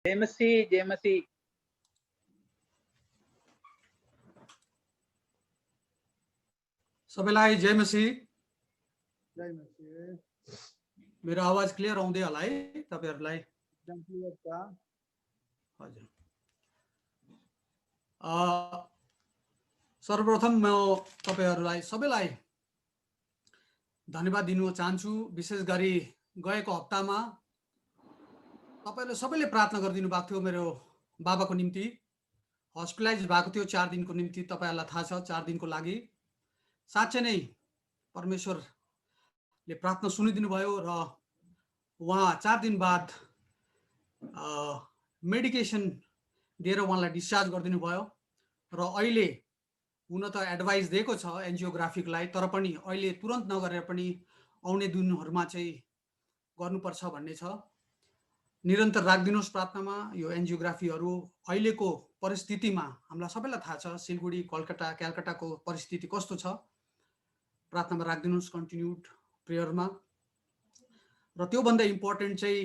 जेमसी सबैलाई जय मसी। मेरो आवाज क्लियर आउँदै होला है तपाईहरुलाई? एकदम क्लियर छ। हजुर। सर्वप्रथम म तपाईहरुलाई सबैलाई धन्यवाद दिन चाहन्छु। विशेष गरी गएको हप्तामा तपाईहरुले सबैले प्रार्थना गरिदिनु भएको थियो मेरो बाबाको निम्ति। हस्पिटलाइज भएको थियो 4 दिनको निम्ति, तपाईहरुलाई थाहा छ 4 दिनको लागि। साच्चै नै परमेश्वरले प्रार्थना सुनिदिनु भयो र उहाँ 4 दिन बाद मेडिकेसन दिएर उहाँलाई डिस्चार्ज गरिदिनु भयो र अहिले हुन त एडभाइस दिएको छ एन्जियोग्राफीलाई, तर पनि अहिले तुरन्त नगरेर पनि आउने दिनहरुमा चाहिँ गर्नुपर्छ भन्ने छ। निरन्तर राखिदिनुस् प्रार्थनामा। यो एन्जियोग्राफीहरु अहिलेको परिस्थितिमा हामीलाई सबैलाई थाहा छ सिलगढी, कलकत्ताको परिस्थिति कस्तो छ। प्रार्थनामा राखिदिनुस् कन्टिन्युड प्रेयरमा। र त्यो भन्दा इम्पोर्टेन्ट चाहिँ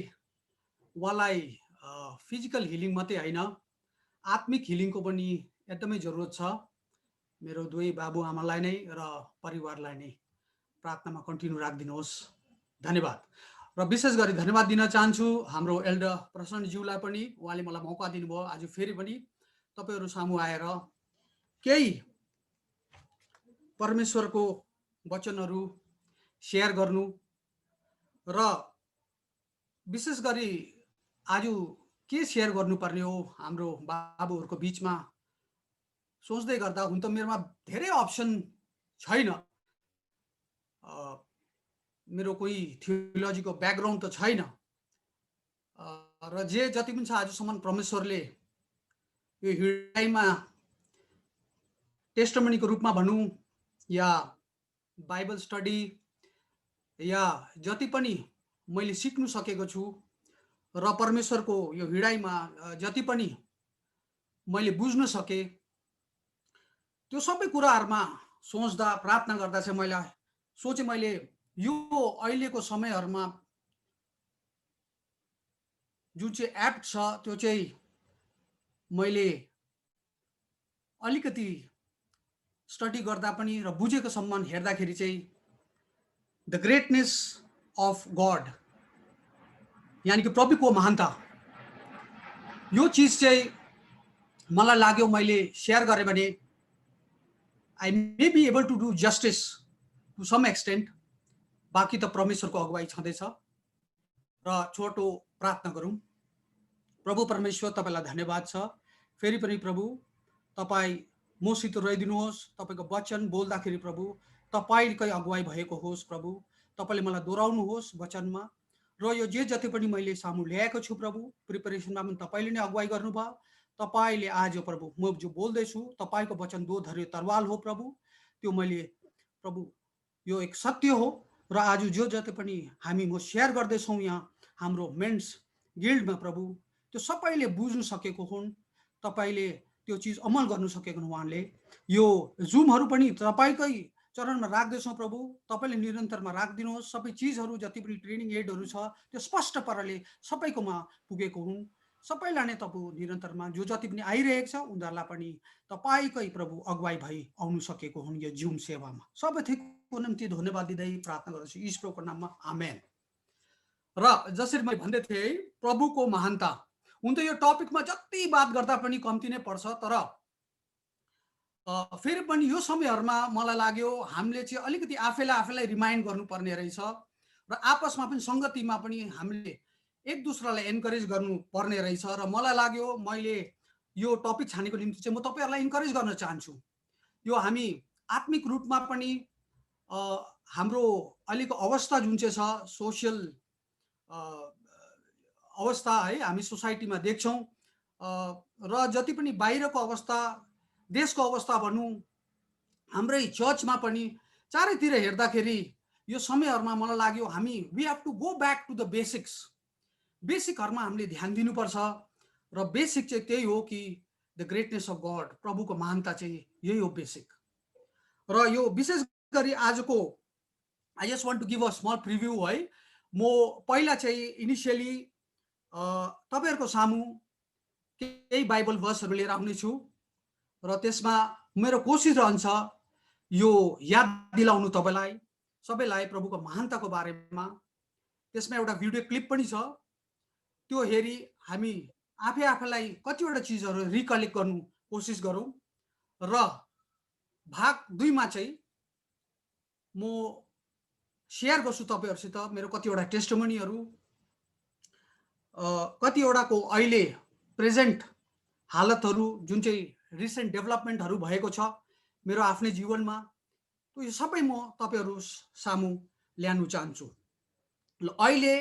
उहाँलाई फिजिकल हिलिङ मात्रै हैन, आत्मिक हिलिङको पनि एकदमै जरुरत छ। मेरो दुवै बाबुआमालाई नै र परिवारलाई नै प्रार्थनामा कन्टिन्यू राखिदिनुहोस्। धन्यवाद। र विशेष गरी धन्यवाद दिन चाहन्छु हाम्रो एल्डर प्रसन्नज्यूलाई पनि। उहाँले मलाई मौका दिनुभयो आज फेरि पनि तपाईहरु सामु आएर केही परमेश्वरको वचनहरु शेयर गर्नु र विशेष गरी आज के शेयर गर्नुपर्ने हो हाम्रो बाबुहरुको बीचमा सोच्दै गर्दा हुन त मेरोमा धेरै अप्सन छैन। मेरो कोही थियोलोजीको ब्याकग्राउन्ड त छैन र जे जति पनि छ आजसम्म परमेश्वरले यो हृदयमा टेस्टमनीको रूपमा भनौं या बाइबल स्टडी या जति पनि मैले सिक्नु सकेको छु र परमेश्वरको यो हृदयमा जति पनि मैले बुझ्न सके त्यो सबै कुराहरुमा सोच्दा प्रार्थना गर्दा चाहिँ मैले यो अहिलेको समयहरुमा जुन चाहिँ एप्ट छ त्यो चाहिँ मैले अलिकति स्टडी गर्दा पनि र बुझेको सम्म हेर्दाखेरि चाहिँ द ग्रेटनेस अफ गॉड यानी कि प्रभुको महानता, यो चीज चाहिँ मलाई लाग्यो मैले शेयर गरे भने I may be able to do justice to some extent। बाकी त परमेश्वरको अगुवाई छँदैछ र छोटो प्रार्थना गरौं। प्रभु परमेश्वर तपाईलाई धन्यवाद छ। फेरि पनि प्रभु तपाई मसित रहिदिनुहोस्। तपाईको वचन बोल्दाखेरि प्रभु तपाईकै अगुवाई भएको होस्। प्रभु तपाईले मलाई दोहोर्याउनुहोस् वचनमा र यो जे जति पनि मैले सामु ल्याएको छु प्रभु प्रिपरेसनमा पनि तपाईले नै अगुवाई गर्नुभयो। तपाईले आज प्रभु म जो बोल्दै छु तपाईको वचन दो धर्यो तरवाल हो प्रभु। त्यो मैले प्रभु यो एक सत्य हो र आज जो जति पनि हामी म शेयर गर्दै छौं यहाँ हाम्रो मेन्स गिल्डमा प्रभु त्यो सबैले बुझ्न सकेको हुन्। तपाईले त्यो चीज अमल गर्न सकेको हुन्। उहाँले यो जुमहरु पनि तपाईकै चरणमा राख्दै छौं प्रभु। तपाईले निरन्तरमा राखिदिनुहोस्। सबै चीजहरु जति पनि ट्रेनिङ एडहरु छ त्यो स्पष्ट पाराले सबैकोमा पुगेको हुन्। सबैलाई नै तपाईं निरन्तरमा जो जति पनि आइरहेको छ उनीहरुलाई पनि तपाईकै प्रभु अगुवाई भई आउन सकेको हुन्। यो जुम सेवामा सबै थोकको निम्ति धन्यवाद दिँदै प्रार्थना गर्छु ईश्वरको नाममा आमेन। र जसरी मैले भन्दै थिएँ प्रभुको महानता, हुन त यो टपिकमा जति बात गर्दा पनि कम्ती नै पर्छ, तर फेरि पनि यो समयहरुमा मलाई लाग्यो हामीले चाहिँ अलिकति आफैलाई रिमाइन्ड गर्नुपर्ने रहेछ र आपसमा पनि संगतिमा पनि हामीले एक दुसरालाई एन्करेज गर्नु पर्ने रहेछ। र मलाई लाग्यो मैले यो टपिक छानेको निम्ति चाहिँ म तपाईहरुलाई एन्करेज गर्न चाहन्छु। यो हामी आत्मिक रूपमा पनि हाम्रो अहिलेको अवस्था जुन चाहिँ छ सोशल अवस्था है हामी सोसाइटीमा देख्छौं र जति पनि बाहिरको अवस्था देशको अवस्था भनौं हाम्रै चर्चमा पनि चारैतिर हेर्दाखेरि यो समयहरुमा मलाई लाग्यो हामी we have to go back to the basics. बेसिकहरुमा हामीले ध्यान दिनुपर्छ र बेसिक चाहिँ त्यही हो कि द ग्रेटनेस अफ गॉड, प्रभुको महानता चाहिँ यही हो बेसिक। र यो विशेष गरी आजको I just want to give a small preview है। म पहिला चाहिँ इनिशियली तपाईहरुको सामु केही बाइबल भर्सहरू लिएर आउनेछु र त्यसमा मेरो कोसिस रहन्छ यो याद दिलाउनु तपाईलाई सबैलाई प्रभुको महानताको बारेमा। त्यसमा एउटा भिडियो क्लिप पनि छ, त्यो हेरी हामी आफैलाई कतिवटा चिजहरू रिकलेक्ट गर्नु कोसिस गरौँ। र भाग 2 मा चाहिँ म शेयर गर्छु तपाईहरुसित मेरो कतिवटा टेस्टिमोनीहरू, कतिवटाको अहिले प्रेजेन्ट हालतहरू, जुन चाहिँ रिसेन्ट डेभलपमेन्टहरू भएको छ मेरो आफ्नै जीवनमा, त्यो यो सबै म तपाईहरु सामु ल्याउन चाहन्छु। ल अहिले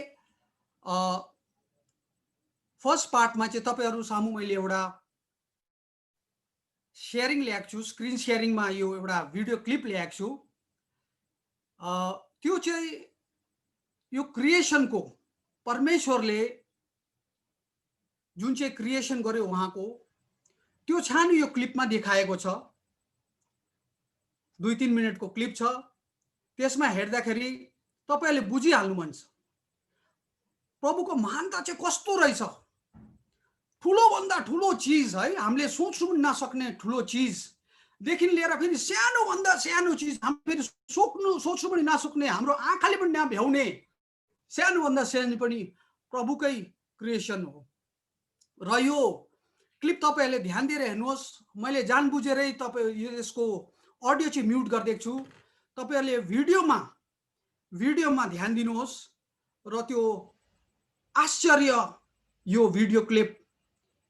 फर्स्ट पार्टमा चाहिँ तपाईहरु सामु मैले एउटा शेयरिङ ल्याएको छु, स्क्रिन शेयरिङमा यो एउटा भिडियो क्लिप ल्याएको छु। त्यो चाहिँ यो क्रिएसनको परमेश्वरले जुन चाहिँ क्रिएसन गर्यो उहाँको, त्यो छानो यो क्लिपमा देखाएको छ। 2-3 मिनेटको क्लिप छ। त्यसमा हेर्दाखेरि तपाईले बुझिहाल्नुहुन्छ प्रभुको महानता चाहिँ कस्तो रहेछ। ठुलो भन्दा ठुलो चीज है, हामीले सोच्नु पनि नसक्ने ठुलो चीज देखि लिएर फेरि सानो भन्दा सानो चीज हामी फेरि सोच्नु पनि नसक्ने, हाम्रो आँखाले पनि नभ्याउने सानो भन्दा सानो पनि प्रभुकै क्रिएसन हो। र यो क्लिप तपाईहरुले ध्यान दिएर हेर्नुहोस्। मैले जानबुझेरै यसको अडियो चाहिँ म्युट गरिदिएको छु। तपाईहरुले भिडियोमा ध्यान दिनुहोस् र त्यो आश्चर्य यो भिडियो क्लिप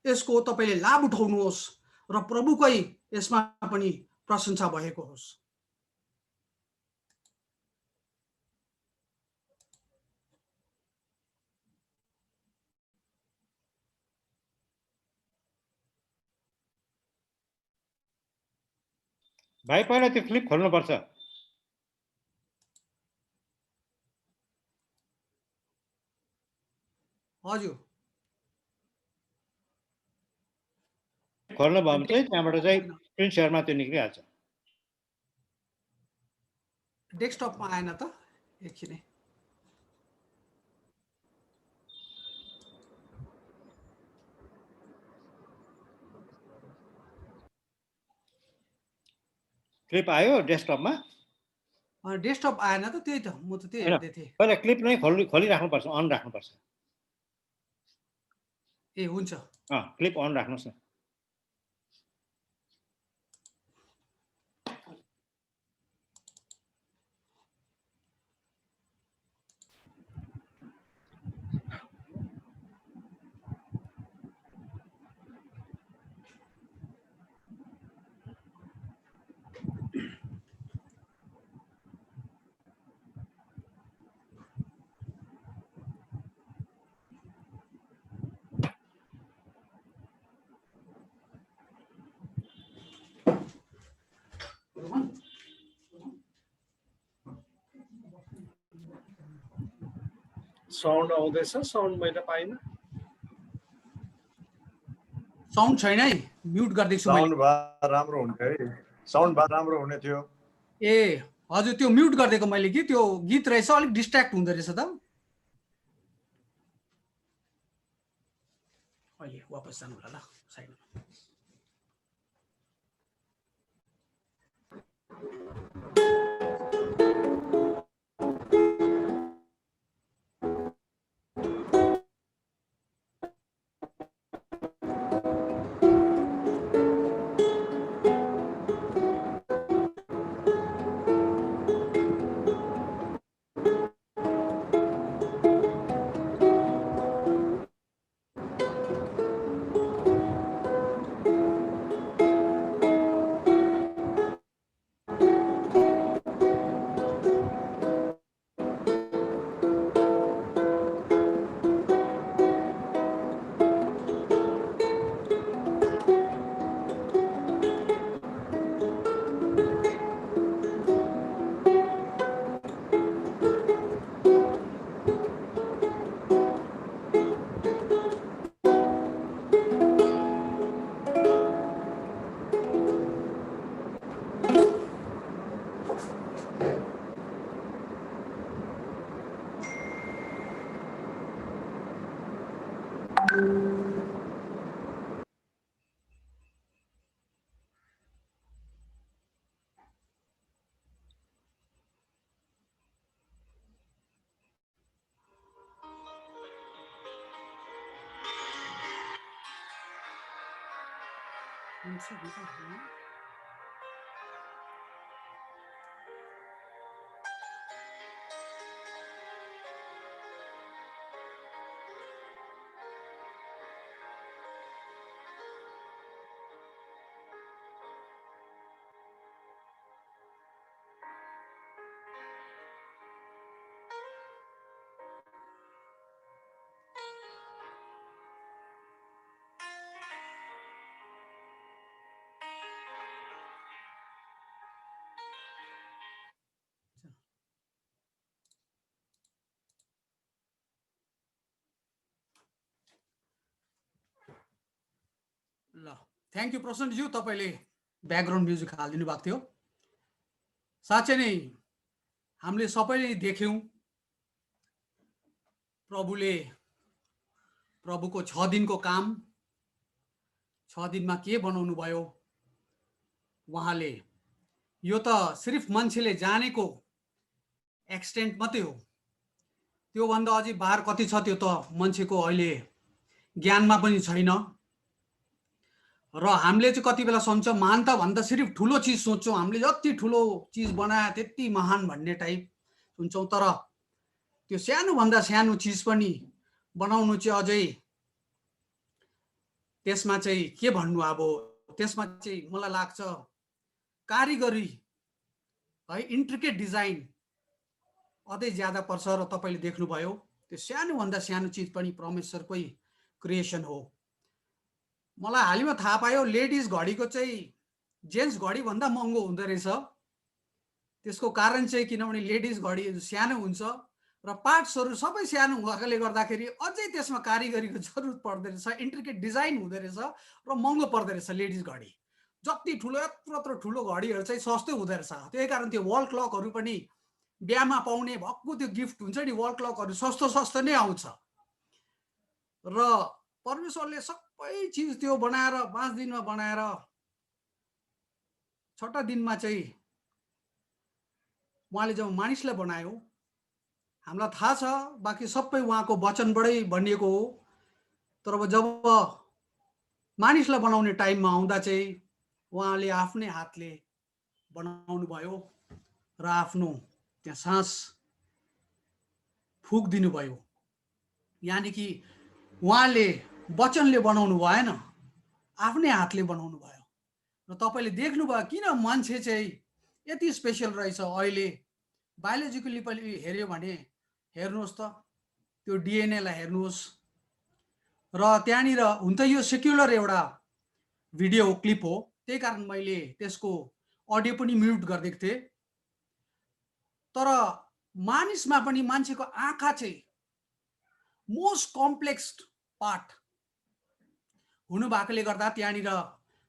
यसको तपाईले लाभ उठाउनुहोस् र प्रभुकै यसमा पनि प्रशंसा भएको होस्। भाइ पहिला त्यो क्लिप खोल्नु पर्छ। हजुर, खोल्नु भयो भने चाहिँ त्यहाँबाट चाहिँ स्क्रिन शेयरमा त्यो निक्लिहाल्छ। डेस्कटपमा आएन त एकछिन। क्लिप आयो डेस्कटपमा? डेस्कटप आएन त, त्यही त म त त्यही हेर्दै थिएँ। पहिला क्लिप नै खोलिराख्नुपर्छ, अन राख्नुपर्छ। ए हुन्छ, क्लिप अन राख्नुहोस् न। साउन्ड आउँदैछ? साउन्ड मैले पाइनँ। साउन्ड छैन है, म्युट गर्दैछु मैले। साउन्ड भए राम्रो हुन्थ्यो है, साउन्ड भए राम्रो हुने थियो। ए हजुर, त्यो म्युट गरिदिएको मैले कि त्यो गीत रहेछ, अलिक डिस्ट्र्याक्ट हुँदो रहेछ त। अहिले वापस जानु होला ल साइडमा। हुन्छ हुन्छ ल थ्याङ्क यू प्रसन्नज्यू, तपाईँले ब्याकग्राउन्ड म्युजिक हालिदिनु भएको थियो। साँच्चै नै हामीले सबैले देख्यौँ प्रभुको 6 दिनको काम 6 दिनमा के बनाउनु भयो उहाँले। यो त सिर्फ मान्छेले जानेको एक्सटेन्ट मात्रै हो, त्योभन्दा अझै बाहिर कति छ त्यो त मान्छेको अहिले ज्ञानमा पनि छैन। र हामीले चाहिँ कति बेला सोच्छौँ महानता भन्दा सिर्फ ठुलो चिज सोच्छौँ, हामीले जति ठुलो चिज बनाए त्यति महान भन्ने टाइप सुन्छौँ। तर त्यो सानोभन्दा सानो चिज पनि बनाउनु चाहिँ अझै त्यसमा चाहिँ के भन्नु, अब त्यसमा चाहिँ मलाई लाग्छ कारिगरी है, इन्ट्रिकेट डिजाइन अझै ज्यादा पर्छ। र तपाईँले देख्नुभयो त्यो सानोभन्दा सानो चिज पनि परमेश्वरकै क्रिएसन हो। मलाई हालैमा थाहा पायो लेडिज घडीको चाहिँ जेन्ट्स घडी भन्दा महँगो हुँदो रहेछ। त्यसको कारण चाहिँ किनभने लेडिज घडी सानो हुन्छ र पार्ट्सहरू सबै सानो भएकोले गर्दाखेरि अझै त्यसमा कारिगरीको जरुरत पर्दो रहेछ, इन्ट्रिकेट डिजाइन हुँदो रहेछ र महँगो पर्दो रहेछ लेडिज घडी। जति ठुलो यत्रो ठुलो घडीहरू चाहिँ सस्तै हुँदो रहेछ। त्यही कारण त्यो वल क्लकहरू पनि बिहामा पाउने भक्कु त्यो गिफ्ट हुन्छ नि, वल क्लकहरू सस्तो नै आउँछ। र परमेश्वरले सबै चिज त्यो बनाएर 5 दिनमा बनाएर 6 दिनमा चाहिँ उहाँले जब मानिसलाई बनायो, हामीलाई थाहा छ बाँकी सबै उहाँको वचनबाटै बनिएको हो। तर जब मानिसलाई बनाउने टाइममा आउँदा चाहिँ उहाँले आफ्नै हातले बनाउनु भयो र आफ्नो त्यहाँ सास फुक दिनुभयो। यानी कि उहाँले वचनले बनाउनु भएन, आफ्नै हातले बनाउनु भयो। र तपाईँले देख्नुभयो किन मान्छे चाहिँ यति स्पेसल रहेछ। अहिले बायोलोजिकली पनि हेऱ्यो भने हेर्नुहोस् त, त्यो डिएनएलाई हेर्नुहोस्। र त्यहाँनिर हुन त यो सेक्युलर एउटा भिडियो क्लिप हो, त्यही कारण मैले त्यसको अडियो पनि म्युट गरिदिएको थिएँ। तर मानिसमा पनि मान्छेको आँखा चाहिँ मोस्ट कम्प्लेक्स पार्ट हुनु भएकोले गर्दा त्यहाँनिर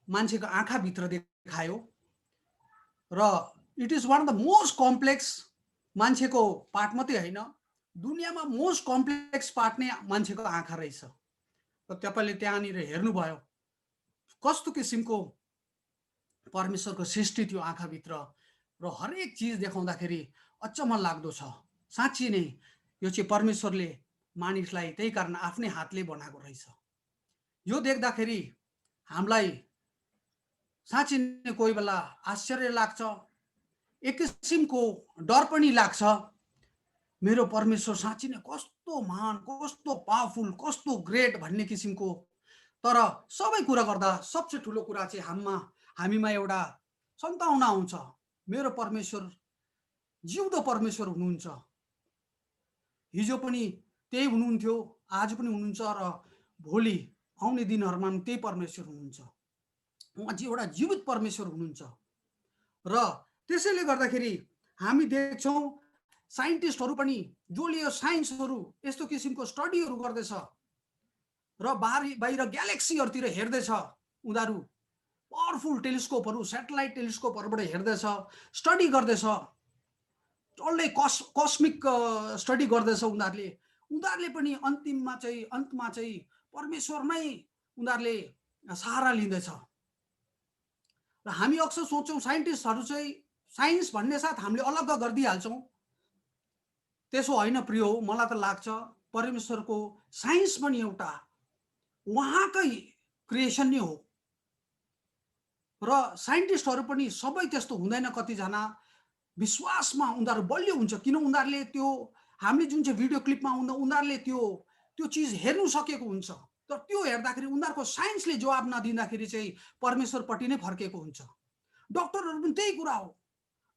मान्छेको आँखाभित्र देखायो। र it is one of the most complex मान्छेको पार्ट मात्रै होइन, दुनियाँमा मोस्ट कम्प्लेक्स पार्ट नै मान्छेको आँखा रहेछ। र तपाईँले त्यहाँनिर हेर्नुभयो कस्तो किसिमको परमेश्वरको सृष्टि त्यो आँखाभित्र, र हरेक चिज देखाउँदाखेरि अचम्म लाग्दो छ। साँच्चै नै यो चाहिँ परमेश्वरले मानिसलाई त्यही कारण आफ्नै हातले बनाएको रहेछ। यो देख्दाखेरि हामीलाई साँच्चै नै कोही बेला आश्चर्य लाग्छ, एक किसिमको डर पनि लाग्छ। मेरो परमेश्वर साँच्चै नै कस्तो महान, कस्तो पावरफुल, कस्तो ग्रेट भन्ने किसिमको। तर सबै कुरा गर्दा सबसे ठुलो कुरा चाहिँ हामीमा एउटा सन्ताउना आउँछ, मेरो परमेश्वर जिउँदो परमेश्वर हुनुहुन्छ। हिजो पनि त्यही हुनुहुन्थ्यो, आज पनि हुनुहुन्छ र भोलि आउने दिनहरुमा पनि त्यही परमेश्वर हुनुहुन्छ। उहाँ चाहिँ एउटा जीवित परमेश्वर हुनुहुन्छ। र त्यसैले गर्दाखेरि हामी देख्छौं साइन्टिस्टहरु पनि जसले यो साइन्सहरु यस्तो किसिमको स्टडीहरु गर्दैछ र बाहिर ग्यालेक्सीहरुतिर हेर्दैछ, उनीहरु पावरफुल टेलिस्कोपहरु, सैटेलाइट टेलिस्कोपहरुबाट हेर्दैछ, स्टडी गर्दैछ, डल्लै कस्मिक स्टडी गर्दैछ। उनीहरुले पनि अन्तमा चाहिँ परमेश्वरमै उनीहरुले सहारा लिँदैछ। र हामी अक्सर सोच्छौं साइन्टिस्टहरु चाहिँ साइन्स भन्ने साथ हामीले अलग गर्दिहाल्छौं। त्यसो होइन प्रियो, मलाई त लाग्छ परमेश्वरको साइन्स पनि एउटा उहाँकै क्रिएसन नै हो। र साइन्टिस्टहरू पनि सबै त्यस्तो हुँदैन, कतिजना विश्वासमा उनीहरू बलियो हुन्छ, किन उनीहरूले त्यो हामीले जुन चाहिँ भिडियो क्लिपमा उनीहरूले त्यो चिज हेर्नु सकेको हुन्छ, तर त्यो हेर्दाखेरि उनीहरूको साइन्सले जवाब नदिँदाखेरि चाहिँ परमेश्वरपट्टि नै फर्केको हुन्छ। डक्टरहरू पनि त्यही कुरा हो,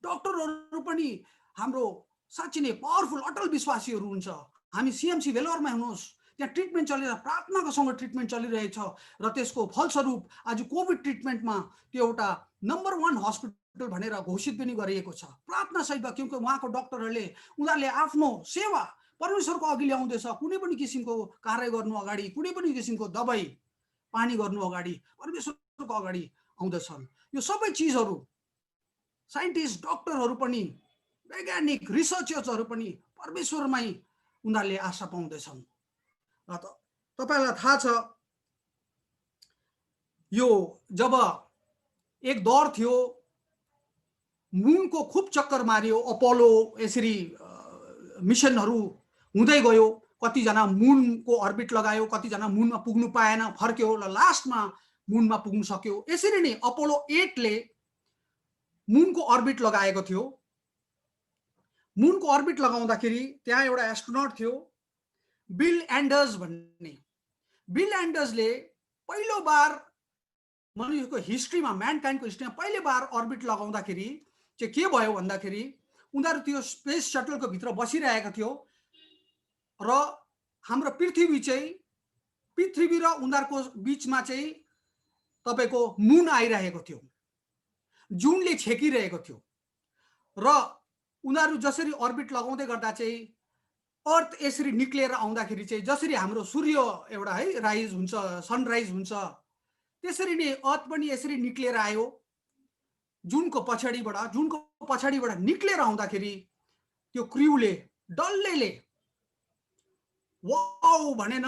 डक्टरहरू पनि हाम्रो साँच्चै नै पावरफुल अटल विश्वासीहरू हुन्छ। हामी सिएमसी भेलोरमा हुनुहोस्, त्यहाँ ट्रिटमेन्ट चलिरहेको, प्रार्थनाकोसँग ट्रिटमेन्ट चलिरहेछ र त्यसको फलस्वरूप आज कोभिड ट्रिटमेन्टमा त्यो एउटा नम्बर 1 हस्पिटल भनेर घोषित पनि गरिएको छ प्रार्थना सहित, क्योंकि उहाँको डक्टरहरूले उनीहरूले आफ्नो सेवा परमेश्वरको अघि ल्याउँदैछ। कुनै पनि किसिमको कार्य गर्नु अगाडि, कुनै पनि किसिमको दबाई पानी गर्नु अगाडि परमेश्वरको अगाडि आउँदछन्। यो सबै चिजहरू साइन्टिस्ट, डक्टरहरू पनि, वैज्ञानिक रिसर्चर्सहरू पनि परमेश्वरमै उनीहरूले आशा पाउँदैछन्। र तपाईलाई थाहा छ, यो जब एक दौर थियो, मुनको खूब चक्कर मार्यो, अपोलो यसरी मिसनहरू हुँदै गयो, कतिजना मुनको अर्बिट लगायो, कतिजना मुनमा पुग्नु पाएन, फर्क्यो, र लास्टमा मुनमा पुग्न सक्यो। यसरी नै अपोलो 8 ले मुनको अर्बिट लगाएको थियो। मुनको अर्बिट लगाउँदाखेरि त्यहाँ एउटा एस्ट्रोनट थियो, बिल एन्डर्स भन्ने। बिल एन्डर्सले पहिलो बार मनुष्यको हिस्ट्रीमा, म्यानकाइन्डको हिस्ट्रीमा पहिलो बार अर्बिट लगाउँदाखेरि चाहिँ के भयो भन्दाखेरि उनीहरू त्यो स्पेस शटलको भित्र बसिरहेको थियो र हाम्रो पृथ्वी र उनीहरूको बीचमा चाहिँ तपाईको मुन आइरहेको थियो, जुनले छेकिरहेको थियो। र उनीहरू जसरी अर्बिट लगाउँदै गर्दा चाहिँ अर्थ यसरी निक्लेर आउँदाखेरि चाहिँ जसरी हाम्रो सूर्य एउटा राइज हुन्छ, सनराइज हुन्छ, त्यसरी नै अर्थ पनि यसरी निक्लेर आयो जुनको पछाडिबाट निक्लेर आउँदाखेरि त्यो क्र्यूले डल्लैले वाउ भनेन,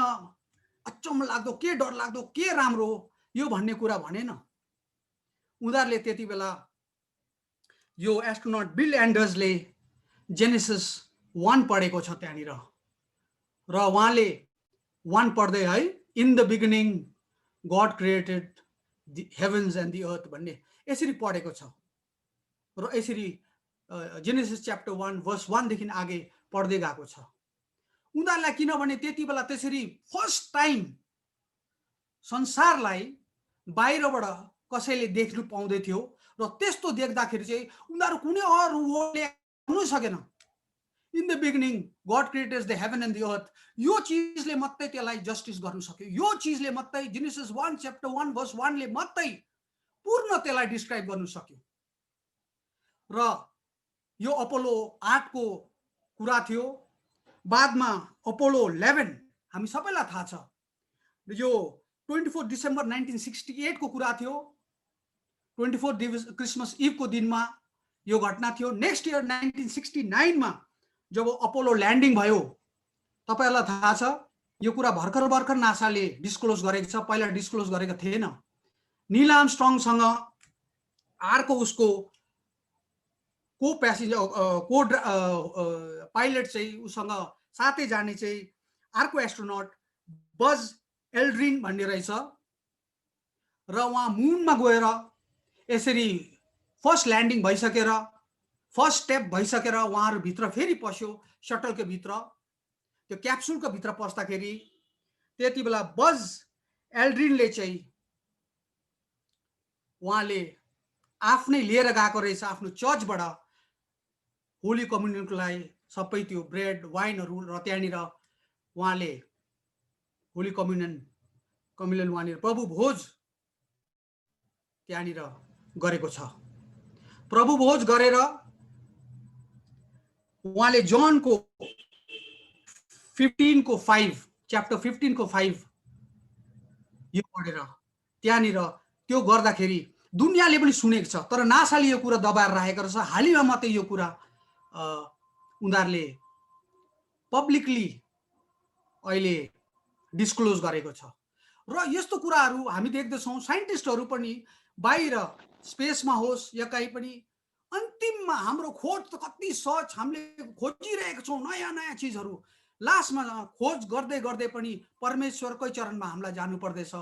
अचम्म लाग्दो, के डर लाग्दो, के राम्रो यो भन्ने कुरा भनेन। उनीहरूले त्यति बेला यो एस्ट्रोनट बिल एन्डर्सले जेनेसिस 1 पढेको छ त्यहाँनिर, र उहाँले 1 पढ्दै है, in the beginning God created the heavens and the earth भन्ने यसरी पढेको छ। र यसरी जेनेसिस च्याप्टर 1 वर्स 1 देखि आगे पढ्दै गएको छ। उनीहरूलाई किनभने त्यति बेला त्यसरी फर्स्ट टाइम संसारलाई बाहिरबाट कसैले देख्नु पाउँदै थियो, र त्यस्तो देख्दाखेरि चाहिँ उनीहरू कुनै अरू वर्डले भन्नु सकेन। In the beginning God created the heaven and the earth, यो चीजले मात्रै त्यसलाई जस्टिस गर्न सक्यो, यो चीजले मात्रै जेनेसिस 1 च्याप्टर 1 वर्स 1 ले मात्रै पूर्ण त्यसलाई डिस्क्राइब गर्न सक्यो। र यो अपोलो 8 को कुरा थियो। बादमा अपोलो 11 हामी सबैलाई थाहा छ, यो 24 डिसेम्बर 1968 को कुरा थियो। 24 क्रिसमस इभ को दिनमा यो घटना थियो। नेक्स्ट इयर 1969 मा जब अपोलो ल्यान्डिङ भयो, तपाईहरुलाई थाहा छ यो कुरा भर्खर नासाले डिस्क्लोज गरेको छ, पहिला डिस्क्लोज गरेको थिएन। नील आर्मस्ट्रङसँग अर्को उसको को प्यासेन्जर को पाइलट चाहिँ उसँग साथै जाने चाहिँ अर्को एस्ट्रोनट बज एल्ड्रिन भन्ने रहेछ, र उहाँ मुनमा गएर यसरी फर्स्ट ल्यान्डिङ भइसकेर, फर्स्ट स्टेप भइसकेर उहाँहरु भित्र फेरि पस्यो शटलको भित्र। त्यो क्याप्सुलको भित्र पस्दाखेरि त्यति बेला बज एल्ड्रिनले चाहिँ उहाँले आफ्नै लिएर गएको रहेछ आफ्नो चर्चबाट होली कम्युनियनको लागि सबै त्यो ब्रेड वाइनहरु, र त्यहाँनिर उहाँले होली कम्युनियन उहाँनिर प्रभु भोज त्यहाँनिर गरेको छ। प्रभु भोज गरेर उहाँले जनको 15 को 5 च्याप्टर 15 को 5 यो पढेर त्यहाँनिर त्यो गर्दाखेरि दुनियाँले पनि सुनेको छ, तर नासाले यो कुरा दबाएर राखेको रहेछ। हालैमा मात्रै यो कुरा उनीहरूले पब्लिकली अहिले डिस्क्लोज गरेको छ। र यस्तो कुराहरू हामी देख्दछौँ। साइन्टिस्टहरू पनि बाहिर स्पेसमा होस् या कहीँ पनि अन्तिममा हाम्रो खोज त कति सर्च हामीले खोजिरहेका छौँ, नयाँ नयाँ चिजहरू, लास्टमा खोज गर्दै गर्दै पनि परमेश्वरकै चरणमा हामीलाई जानु पर्दैछ।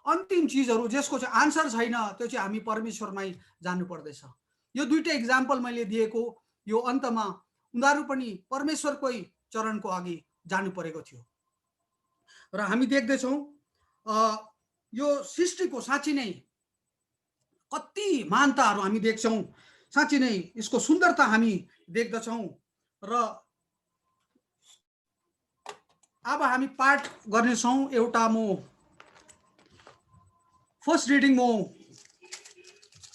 अन्तिम चिजहरू जसको चाहिँ आन्सर छैन त्यो चाहिँ हामी परमेश्वरमै जानु पर्दैछ। यो दुईटा इक्जाम्पल मैले दिएको, यो अन्तमा उनीहरू पनि परमेश्वरकै चरणको अघि जानु परेको थियो। र हामी देख्दैछौँ यो सृष्टिको साँच्चै नै कति महानताहरू हामी देख्छौँ, साँच्चै नै यसको सुन्दरता हामी देख्दछौँ। र अब हामी पाठ गर्नेछौँ। एउटा म फर्स्ट रिडिङ म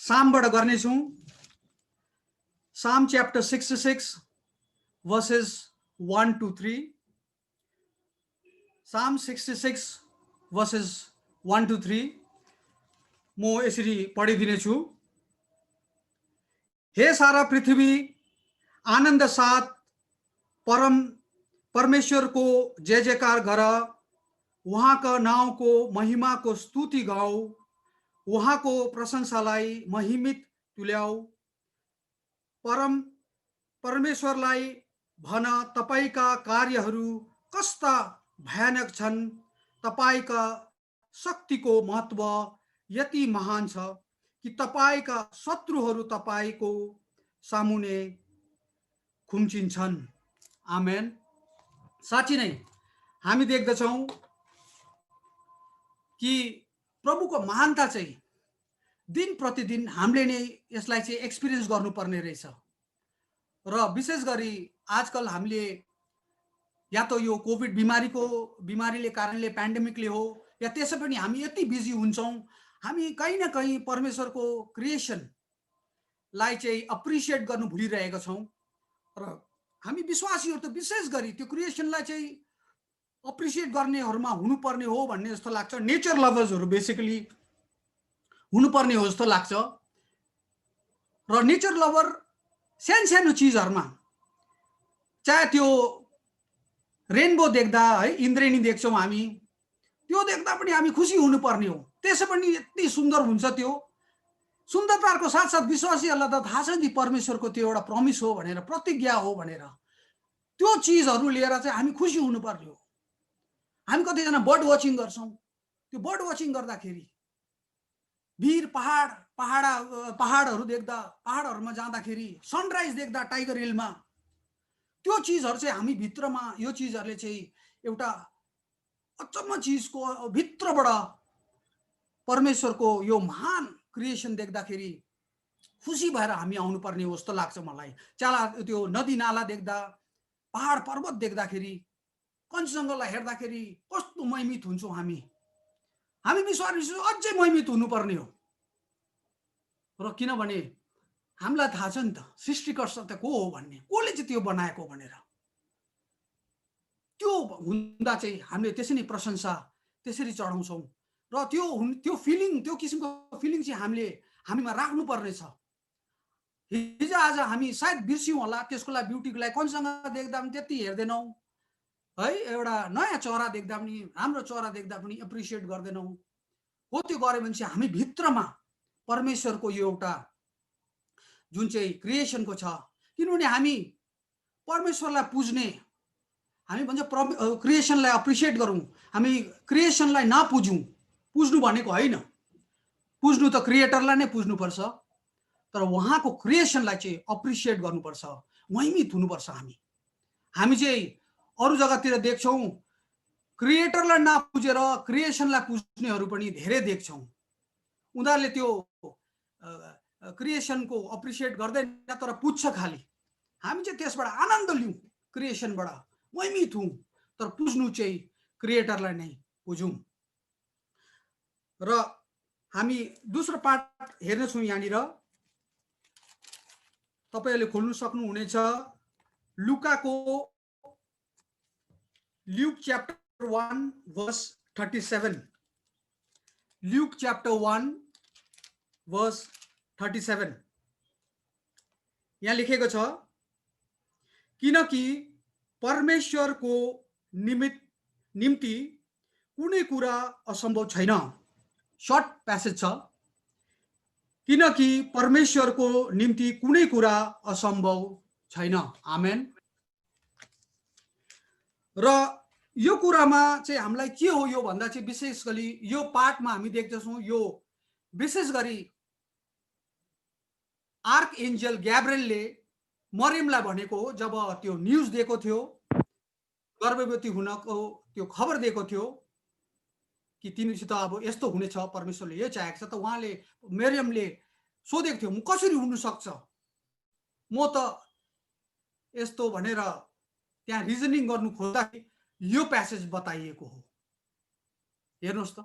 सामबाट गर्नेछु। साम chapter 66 verses 1 to 3. Psalm 66 verses 1 to 3 म यसरी पढिदिनेछु। हे सारा पृथ्वी आनन्द साथ परमेश्वरको जय जयकार गर, उहाँका नाउँको महिमाको स्तुति गाऊ, उहाँको प्रशंसालाई महिमित तुल्याऊ। परमेश्वरलाई भन, तपाईका कार्यहरू कस्ता भयानक छन्, तपाईका शक्तिको महत्व यति महान छ कि तपाईका शत्रुहरू तपाईको सामुने खुम्चिन्छन्। आमेन। साँच्चै नै हामी देख्दछौँ कि प्रभुको महानता चाहिँ दिन प्रतिदिन हामीले नै यसलाई चाहिँ एक्सपिरियन्स गर्नुपर्ने रहेछ। र विशेष गरी आजकल हामीले या त यो कोभिड बिमारीले कारणले, पेन्डेमिकले हो, या त्यसै पनि हामी यति बिजी हुन्छौँ, हामी कहीँ न कहीँ परमेश्वरको क्रिएसनलाई चाहिँ अप्रिसिएट गर्नु भुलिरहेका छौँ। र हामी विश्वासीहरू त विशेष गरी त्यो क्रिएसनलाई चाहिँ अप्रिसिएट गर्नेहरूमा हुनुपर्ने हो भन्ने जस्तो लाग्छ। नेचर लभर्सहरू बेसिकली हुनुपर्ने हो जस्तो लाग्छ। र नेचर लभर सानो चिजहरूमा, चाहे त्यो रेनबो देख्दा है, इन्द्रेणी देख्छौँ हामी, त्यो देख्दा पनि हामी खुसी हुनुपर्ने हो। त्यसै पनि यति सुन्दर हुन्छ। त्यो सुन्दरताको साथसाथ विश्वासीहरूलाई त थाहा छ नि परमेश्वरको त्यो एउटा प्रमिस हो भनेर, प्रतिज्ञा हो भनेर। त्यो चिजहरू लिएर चाहिँ हामी खुसी हुनुपर्ने हो। हामी कतिजना बर्ड वाचिङ गर्छौँ। त्यो बर्ड वाचिङ गर्दाखेरि भिर पहाडहरू देख्दा, पहाडहरूमा जाँदाखेरि, सनराइज देख्दा टाइगर हिलमा, त्यो चिजहरू चाहिँ हामी भित्रमा, यो चिजहरूले चाहिँ एउटा अचम्म चिजको भित्रबाट परमेश्वरको यो महान क्रिएसन देख्दाखेरि खुसी भएर हामी आउनुपर्ने हो जस्तो लाग्छ मलाई। त्यो नदी नाला देख्दा, पहाड पर्वत देख्दाखेरि, कञ्चनजङ्घालाई हेर्दाखेरि कस्तो महिमित हुन्छौँ हामी। हामी विश्वासी अझै महिमित हुनुपर्ने हो। र किनभने हामीलाई थाहा छ नि त सृष्टिकर्ता त को हो भन्ने, कसले चाहिँ त्यो बनाएको भनेर। त्यो हुँदा चाहिँ हामीले त्यसै नै प्रशंसा त्यसरी चढाउँछौँ। र त्यो फिलिङ, त्यो किसिमको फिलिङ चाहिँ हामीमा राख्नुपर्ने छ। हिजो आज हामी सायद बिर्स्यौँ होला, त्यसको लागि ब्युटीको लागि कञ्चनजङ्घा देख्दा पनि त्यति हेर्दैनौँ है, एउटा नयाँ चरा देख्दा पनि, राम्रो चरा देख्दा पनि एप्रिसिएट गर्दैनौँ। हो त्यो गऱ्यो भने चाहिँ हामी भित्रमा परमेश्वरको यो एउटा जुन चाहिँ क्रिएसनको छ, किनभने हामी परमेश्वरलाई पुज्ने, हामी भन्छ क्रिएसनलाई अप्रिसिएट गरौँ, हामी क्रिएसनलाई नपुज्यौँ। पुज्नु भनेको होइन, पुज्नु त क्रिएटरलाई नै पुज्नुपर्छ, तर उहाँको क्रिएसनलाई चाहिँ अप्रिसिएट गर्नुपर्छ, महिमित हुनुपर्छ। हामी चाहिँ अरू जग्गातिर देख्छौँ क्रिएटरलाई नपुजेर क्रिएसनलाई पुज्नेहरू पनि धेरै देख्छौँ। उनीहरूले त्यो क्रिएसनको अप्रिसिएट गर्दैन, तर पुज्छ खालि। हामी चाहिँ त्यसबाट आनन्द लिउँ, क्रिएसनबाट महिमित हौँ, तर पुज्नु चाहिँ क्रिएटरलाई नै पुजौँ। र हामी दोस्रो पाठ हेर्नेछौँ। यहाँनिर तपाईहरूले खोल्नु सक्नुहुनेछ Luke chapter 1 verse 37। Luke chapter 1 verse 37 यहाँ लेखेको छ, किनकि परमेश्वरको निम्ति कुनै कुरा असम्भव छैन। सर्ट प्यासेज छ, किनकि परमेश्वरको निम्ति कुनै कुरा असम्भव छैन। आमेन। र यो कुरामा चाहिँ हामीलाई के हो यो भन्दा चाहिँ विशेष गरी यो पाठमा हामी देख्दछौँ यो विशेष गरी आर्क एन्जल ग्याब्रिएलले मरियमलाई भनेको हो जब त्यो न्युज दिएको थियो गर्भवती हुनको त्यो खबर दिएको थियो कि तिमीसित अब यस्तो हुनेछ परमेश्वरले यो चाहेको छ त उहाँले मरियमले सोधेको थियो म कसरी हुन सक्छ म त यस्तो भनेर त्यहाँ रिजनिङ गर्नु खोज्दा यो प्यासेज बताइएको हो हेर्नुस् त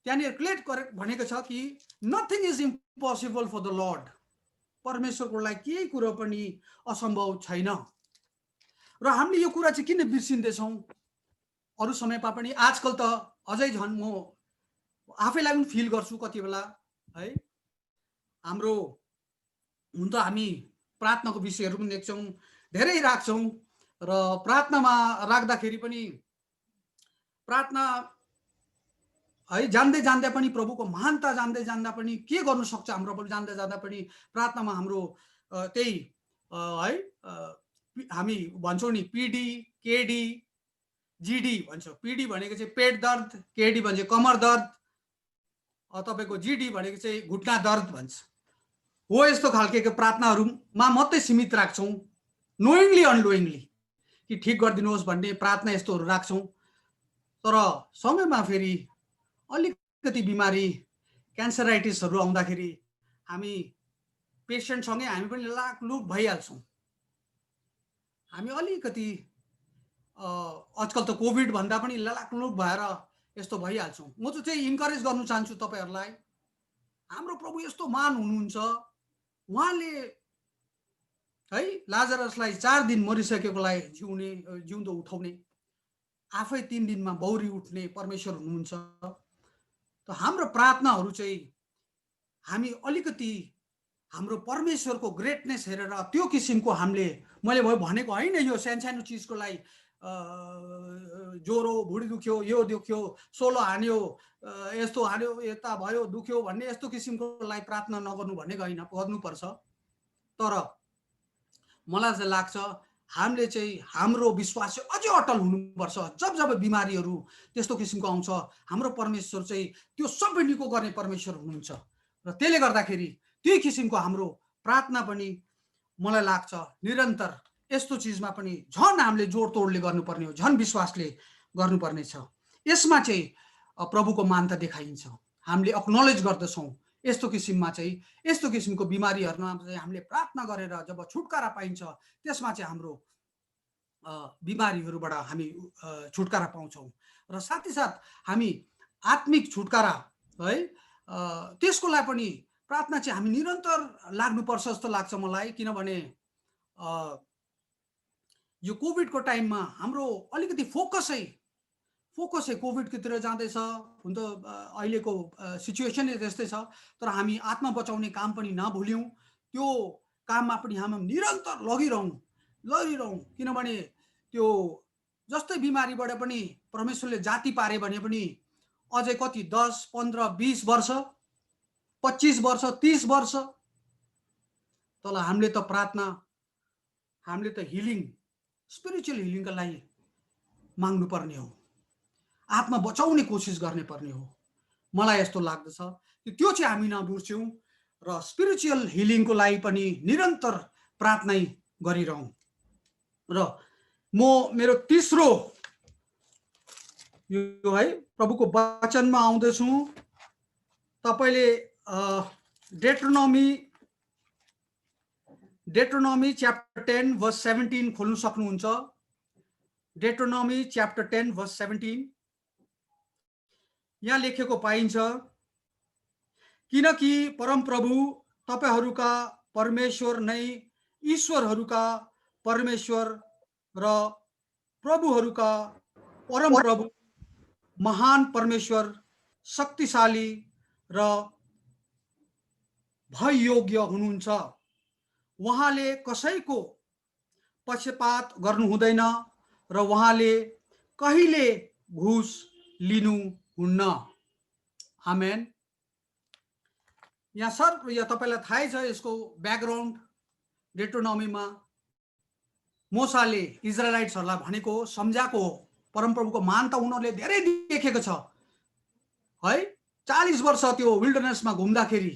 त्यहाँनिर क्लियर भनेको छ कि nothing is impossible for the lord परमेश्वरको लागि केही कुरो पनि असम्भव छैन र हामीले यो कुरा चाहिँ किन बिर्सिँदैछौँ अरू समयमा पनि आजकल त अझै झन् म आफैलाई पनि फिल गर्छु कति बेला है हाम्रो हुन त हामी प्रार्थनाको विषयहरू पनि देख्छौँ धेरै राख्छौँ र प्रार्थनामा राख्दाखेरि पनि प्रार्थना है जान्दै जान्दै पनि प्रभुको महानता जान्दै जान्दा पनि के गर्नु सक्छ हाम्रो प्रभु जान्दै जान्दा पनि प्रार्थनामा हाम्रो त्यही है हामी भन्छौँ नि पीडी केडी जीडी भन्छौँ पीडी भनेको चाहिँ पेट दर्द केडी भन्छ कमर दर्द तपाईको जीडी भनेको चाहिँ घुट्ना दर्द भन्छ हो यस्तो खालको प्रार्थनाहरूमा मात्रै सीमित राख्छौँ नोइङली अनलोइङली कि ठिक गरिदिनुहोस् भन्ने प्रार्थना यस्तोहरू राख्छौँ तर समयमा फेरि अलिकति बिमारी क्यान्सराइटिसहरू आउँदाखेरि हामी पेसेन्टसँगै हामी पनि लाकलुक भइहाल्छौँ हामी अलिकति आजकल त कोभिड भन्दा पनि लाकलुक भएर यस्तो भइहाल्छौँ म चाहिँ इन्करेज गर्नु चाहन्छु तपाईहरूलाई हाम्रो प्रभु यस्तो महान हुनुहुन्छ उहाँले है लाजरसलाई 4 दिन मरिसकेकोलाई जिउँदो उठाउने आफै 3 दिनमा बौरी उठ्ने परमेश्वर हुनुहुन्छ त हाम्रो प्रार्थनाहरू चाहिँ हामी अलिकति हाम्रो परमेश्वरको ग्रेटनेस हेरेर त्यो किसिमको हामीले मैले भनेको हैन यो सानो चीजको लागि ज्वरो भुँडी दुख्यो यो दुख्यो सोलो हान्यो यस्तो हान्यो यता भयो दुख्यो भन्ने यस्तो किसिमको लागि प्रार्थना नगर्नु भनेको हैन गर्नुपर्छ तर मलाई चाहिँ लाग्छ हामीले चाहिँ हाम्रो विश्वास चाहिँ अझै अटल हुनुपर्छ जब जब बिमारीहरू त्यस्तो किसिमको आउँछ हाम्रो परमेश्वर चाहिँ त्यो सबै निको गर्ने परमेश्वर हुनुहुन्छ र त्यसले गर्दाखेरि त्यही किसिमको हाम्रो प्रार्थना पनि मलाई लाग्छ निरन्तर यस्तो चीजमा पनि झन् हामीले जोडतोडले गर्नुपर्ने हो झन् विश्वासले गर्नुपर्ने छ यसमा चाहिँ प्रभुको मानता देखाइन्छ हामीले एक्नोलेज गर्दछौँ यस्तो किसिममा चाहिँ यस्तो किसिमको बिमारीहरुमा चाहिँ हामीले प्रार्थना गरेर जब छुटकारा पाइन्छ त्यसमा चाहिँ हाम्रो बिमारीहरुबाट हामी छुटकारा पाउँछौँ र साथै साथ हामी आत्मिक छुटकारा है त्यसको लागि पनि प्रार्थना चाहिँ हामी निरन्तर लाग्नुपर्छ जस्तो लाग्छ मलाई किनभने यो कोभिडको टाइममा हाम्रो अलिकति फोकसै कोभिडतिर जाँदैछ हुन त अहिलेको सिचुएसन त्यस्तै छ तर हामी आत्मा बचाउने काम पनि नभुल्यौं त्यो काममा पनि हामी निरन्तर लगिरहौं किनभने त्यो जस्तै बिमारीबाट पनि परमेश्वरले जाति पारे भने पनि अझै कति 10 15 20 वर्ष 25 वर्ष 30 वर्ष तल हामीले त प्रार्थना हामीले त हिलिङ स्पिरिचुअल हिलिङका लागि माग्नु पर्ने हो आत्मा बचाउने कोसिस गर्ने पर्ने हो मलाई यस्तो लाग्दछ कि त्यो चाहिँ हामी नबिर्स्यौं र स्पिरिचुअल हिलिङको लागि पनि निरन्तर प्रार्थना गरिरहौं र म मेरो तेस्रो यो है प्रभुको वचनमा आउँदै छु तपाईले डेट्रोनोमी च्याप्टर 10 वर्स 17 खोल्न सक्नुहुन्छ डेट्रोनोमी च्याप्टर 10 वर्स 17 यहाँ लेखेको पाइन्छ किनकि परमप्रभु तपाईहरुका परमेश्वर नै ईश्वरहरुका परमेश्वर र प्रभुहरुका परमप्रभु महान परमेश्वर शक्तिशाली र भययोग्य हुनुहुन्छ उहाँले कसैको पक्षपात गर्नु हुँदैन र उहाँले कहिले घुस लिनु हुन्न आमेन यहाँ सर यो तपाईलाई थाहै छ यसको ब्याकग्राउन्ड डेट्रोनोमीमा मोसाले इजरायलाइट्सहरुलाई भनेको सम्झाको परमप्रभुको महानता उनीहरूले धेरै देखेको छ है। 40 वर्ष त्यो विल्डरनेसमा घुम्दाखेरि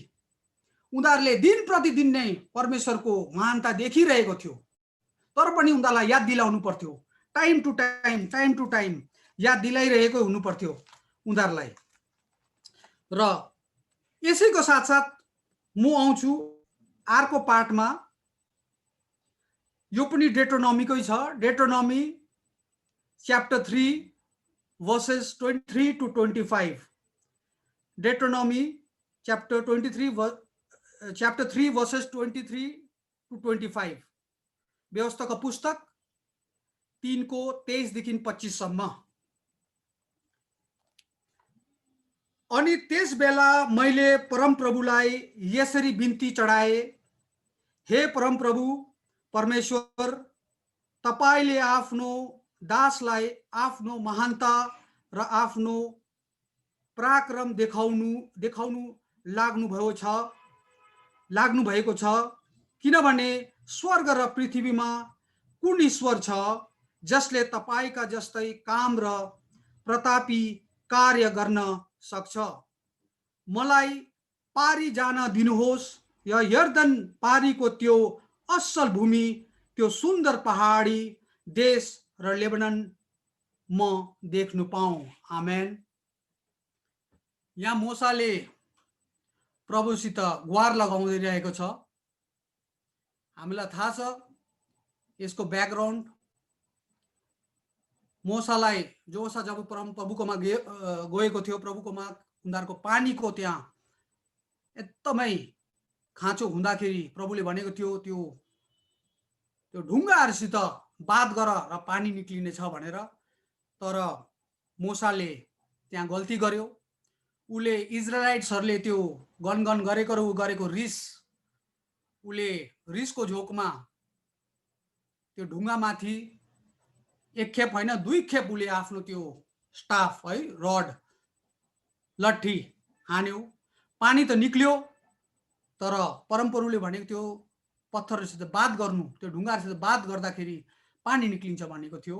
उनीहरूले दिन प्रतिदिन नै परमेश्वरको महानता देखिरहेको थियो, तर पनि उनीहरूलाई याद दिलाउनु पर्थ्यो, टाइम टु टाइम याद दिलाइरहेको हुनु पर्थ्यो उनीहरूलाई। र यसैको साथसाथ म आउँछु अर्को पार्टमा, यो पनि डेट्रोनोमीकै छ। Deuteronomy chapter 3 verses 23 to 25। Deuteronomy chapter 3 verses 23 to 25। व्यवस्थाको पुस्तक 3 को 23 देखि 25 सम्म। अनि त्यस बेला मैले परमप्रभुलाई यसरी बिन्ती चढाए, हे परमप्रभु परमेश्वर, तपाईले आफ्नो दासलाई आफ्नो महानता र आफ्नो पराक्रम देखाउनु लाग्नु भएको छ, किनभने स्वर्ग र पृथ्वीमा कुन ईश्वर छ जसले तपाईका जस्तै काम र प्रतापी कार्य गर्न सक्छ। मलाई पारी जान दिनुहोस्, या यर्दन पारीको त्यो असल भूमि, त्यो सुन्दर पहाडी देश र लेबनन म देख्नु पाऊँ। आमेन। यहाँ मोसाले प्रभुसित गुहार लगाउँदै रहेको छ। हामीलाई थाहा छ यसको ब्याकग्राउन्ड। मोसालाई जोसा जब प्रभुकोमा गएको थियो, प्रभुकोमा उनीहरूको पानीको त्यहाँ एकदमै खाँचो हुँदाखेरि प्रभुले भनेको थियो त्यो ढुङ्गाहरूसित बात गर र पानी निक्लिने छ भनेर। तर मोसाले त्यहाँ गल्ती गर्यो। उले इजरायलाइट्सहरूले त्यो गनगन गरेको रिस, उले रिसको झोकमा त्यो ढुङ्गामाथि एक खेप होइन 2 खेप उले आफ्नो त्यो स्टाफ है, रड लट्ठी हान्यो। पानी त निक्ल्यो, तर परमप्रभुले भनेको थियो पत्थरसित बात गर्नु, त्यो ढुङ्गासित बात गर्दाखेरि पानी निक्लिन्छ भनेको थियो।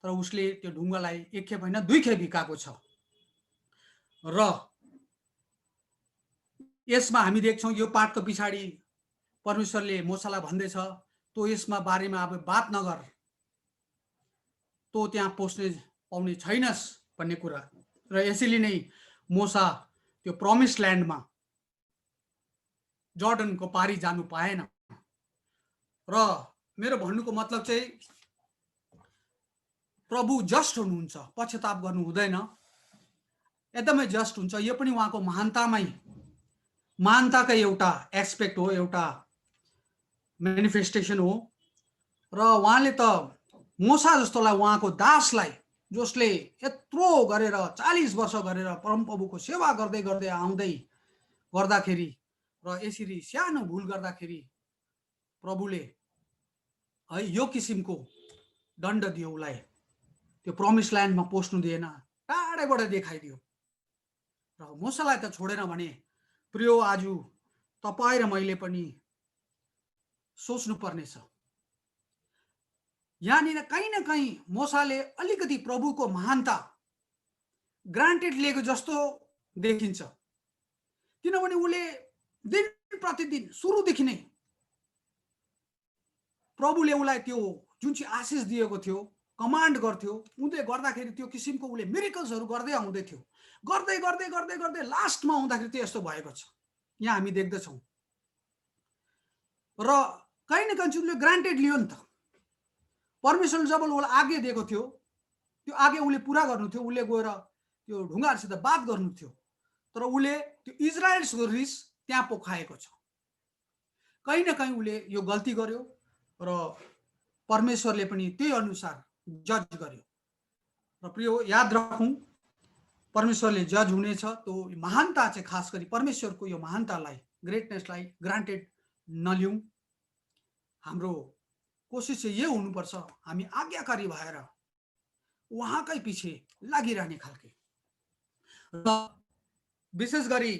तर उसले त्यो ढुङ्गालाई एक खेप होइन 2 खेप हिकाएको छ। र यसमा हामी देख्छौँ यो पाठको पछाडि परमेश्वरले मोसालाई भन्दैछ तँ यसमा बारेमा अब बात नगर, तँ त्यहाँ पस्ने पाउने छैनस् भन्ने कुरा। र यसैले नै मोसा त्यो प्रमिस ल्यान्डमा जर्डनको पारी जानु पाएन। र मेरो भन्नुको मतलब चाहिँ प्रभु जस्ट हुनुहुन्छ, पश्चाताप गर्नु हुँदैन, एकदमै जस्ट हुन्छ। यो पनि उहाँको महानताकै एउटा एस्पेक्ट हो, एउटा म्यानिफेस्टेसन हो। र उहाँले त मोसा जस्तोलाई, उहाँको दासलाई जसले यत्रो गरेर 40 वर्ष गरेर परमप्रभुको सेवा गर्दै गर्दाखेरि र यसरी सानो भुल गर्दाखेरि प्रभुले है यो किसिमको दण्ड दियो उसलाई। त्यो प्रमिस ल्यान्डमा पस्नु दिएन, टाढैबाट देखाइदियो। र मोसालाई त छोडेन भने प्रियो आज तपाईँ र मैले पनि सोच्नु पर्नेछ। यहाँनिर कहीँ न कहीँ मोसाले अलिकति प्रभुको महानता ग्रान्टेड लिएको जस्तो देखिन्छ, किनभने उसले दिन प्रतिदिन सुरुदेखि नै प्रभुले उसलाई त्यो जुन चाहिँ आशिष दिएको थियो, कमान्ड गर्थ्यो, उनले गर्दाखेरि त्यो किसिमको उसले मिरेकल्सहरू गर्दै आउँदै थियो। गर्दै लास्टमा आउँदाखेरि चाहिँ यस्तो भएको छ, यहाँ हामी देख्दछौँ। र कहीँ न कहीँ उसले ग्रान्टेड लियो नि त। परमेश्वरले जब उसलाई आज्ञा दिएको थियो, त्यो आज्ञा उसले पुरा गर्नु थियो, उसले गएर त्यो ढुङ्गाहरूसित बात गर्नु थियो। तर उसले त्यो इजरायल्सको रिस त्यहाँ पोखाएको छ। कहीँ न कहीँ उसले यो गल्ती गर्यो र परमेश्वरले पनि त्यही अनुसार जज गर्यो। र प्रियो याद राखौँ, परमेश्वरले जज हुनेछ। त्यो महानता चाहिँ खास गरी परमेश्वरको यो महानतालाई, ग्रेटनेसलाई ग्रान्टेड नलिउँ। हाम्रो कोसिस चाहिँ यो हुनुपर्छ, हामी आज्ञाकारी भएर उहाँकै पछि लागिरहने खालके। र विशेष गरी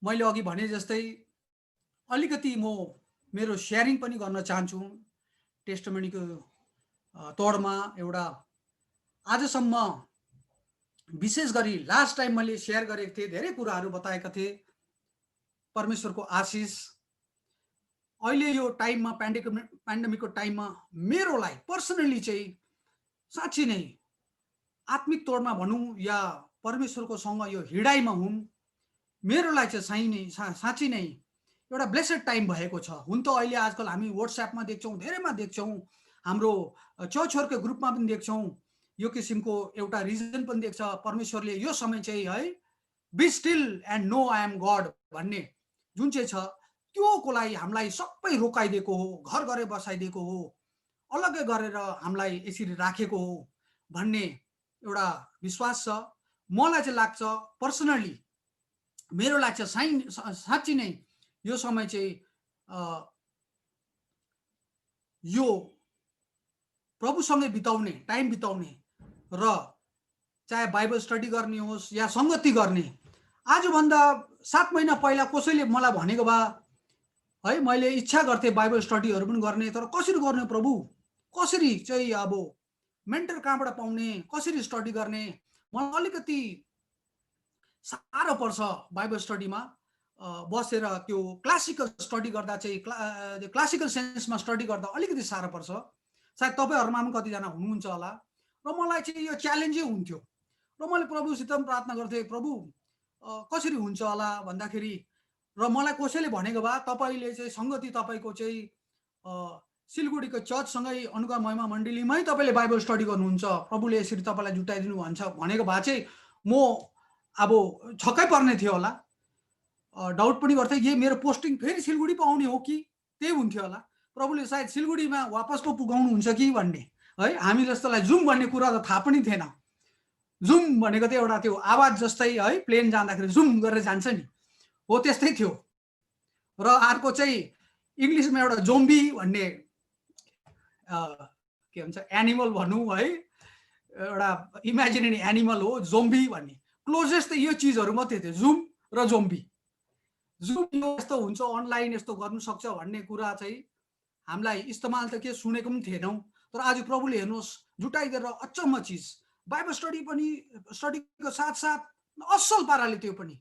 मैले अघि भने जस्तै अलिकति म मेरो सेयरिङ पनि गर्न चाहन्छु। टेस्टमनीको तौरमा एउटा आजसम्म विशेष गरी लास्ट टाइम मैले शेयर गरेको थिएँ, धेरै कुराहरू बताएका थिएँ, परमेश्वरको आशिष अहिले यो टाइममा पेन्डेमिकको टाइममा मेरो लागि पर्सनली चाहिँ साँच्चै नै आत्मिक तौरमा भनौँ या परमेश्वरको सँग यो हिँडाइमा हुँ, मेरो लागि चाहिँ साँच्चै नै एउटा ब्लेसेड टाइम भएको छ। हुन त अहिले आजकल हामी व्हाट्सएपमा देख्छौँ, धेरैमा देख्छौँ, हाम्रो चर्चहरूको ग्रुपमा पनि देख्छौँ, यो किसिमको एउटा रिजन पनि देख्छ परमेश्वरले यो समय चाहिँ है be still and know I am God भन्ने जुन चाहिँ छ त्योको लागि हामीलाई सबै रोकाइदिएको हो, घर घरै बसाइदिएको हो, अलग्गै गरेर हामीलाई यसरी राखेको हो भन्ने एउटा विश्वास छ। मलाई चाहिँ लाग्छ पर्सनली, मेरो लाग्छ साँच्चै नै यो समय चाहिँ यो प्रभुसँगै बिताउने टाइम बिताउने र चाहे बाइबल स्टडी गर्ने होस् या संगति गर्ने। आजभन्दा 7 महिना पहिला कसैले मलाई भनेको भए है मैले इच्छा गर्थेँ बाइबल स्टडीहरू पनि गर्ने, तर कसरी गर्ने प्रभु, कसरी चाहिँ अब मेन्टर कहाँबाट पाउने, कसरी स्टडी गर्ने, मलाई अलिकति साह्रो पर्छ बाइबल स्टडीमा बसेर त्यो क्लासिकल स्टडी गर्दा चाहिँ क्लासिकल सेन्समा स्टडी गर्दा अलिकति साह्रो पर्छ। सायद तपाईहरुमा पनि कतिजना हुनुहुन्छ होला र मलाई चाहिँ यो च्यालेन्जै हुन्थ्यो र मैले प्रभुसित पनि प्रार्थना गर्थेँ, प्रभु कसरी हुन्छ होला भन्दाखेरि र मलाई कसैले भनेको भए तपाईले चाहिँ संगति तपाईको चाहिँ सिलगढीको चर्चसँगै अनुग्रह महिमा मण्डलीमै तपाईले बाइबल स्टडी गर्नुहुन्छ, प्रभुले यसरी तपाईलाई जुटाइदिनु भन्छ भनेको भए चाहिँ म अब छक्कै पर्ने थियो होला, डाउट पनि गर्थे यो मेरो पोस्टिङ फेरि सिलगढी पो आउने हो कि, त्यही हुन्थ्यो होला। प्रभुले सायद सिलगढीमा वापस पो पुगाउनु हुन्छ कि भन्ने है, हामी जस्तोलाई जुम भन्ने कुरा त थाहा पनि थिएन। जुम भनेको त एउटा त्यो आवाज जस्तै है, प्लेन जाँदाखेरि जुम गरेर जान्छ नि, हो त्यस्तै थियो। र अर्को चाहिँ इंग्लिशमा एउटा जोम्बी भन्ने के भन्छ एनिमल भनौँ है, एउटा इमेजिनेरी एनिमल हो जोम्बी भन्ने, क्लोजेस्ट यो चीजहरु मात्रै थियो, जुम र जोम्बी। जुम यो यस्तो हुन्छ, अनलाइन यस्तो गर्न सक्छ भन्ने कुरा चाहिँ हामीलाई इस्तेमाल त के सुनेको पनि थिएनौं। तर आज प्रभुले हेर्नुहोस् जुटाइदिएर अचम्म चीज बाइबल स्टडी पनि, स्टडीको साथसाथ असल पाराले, त्यो पनि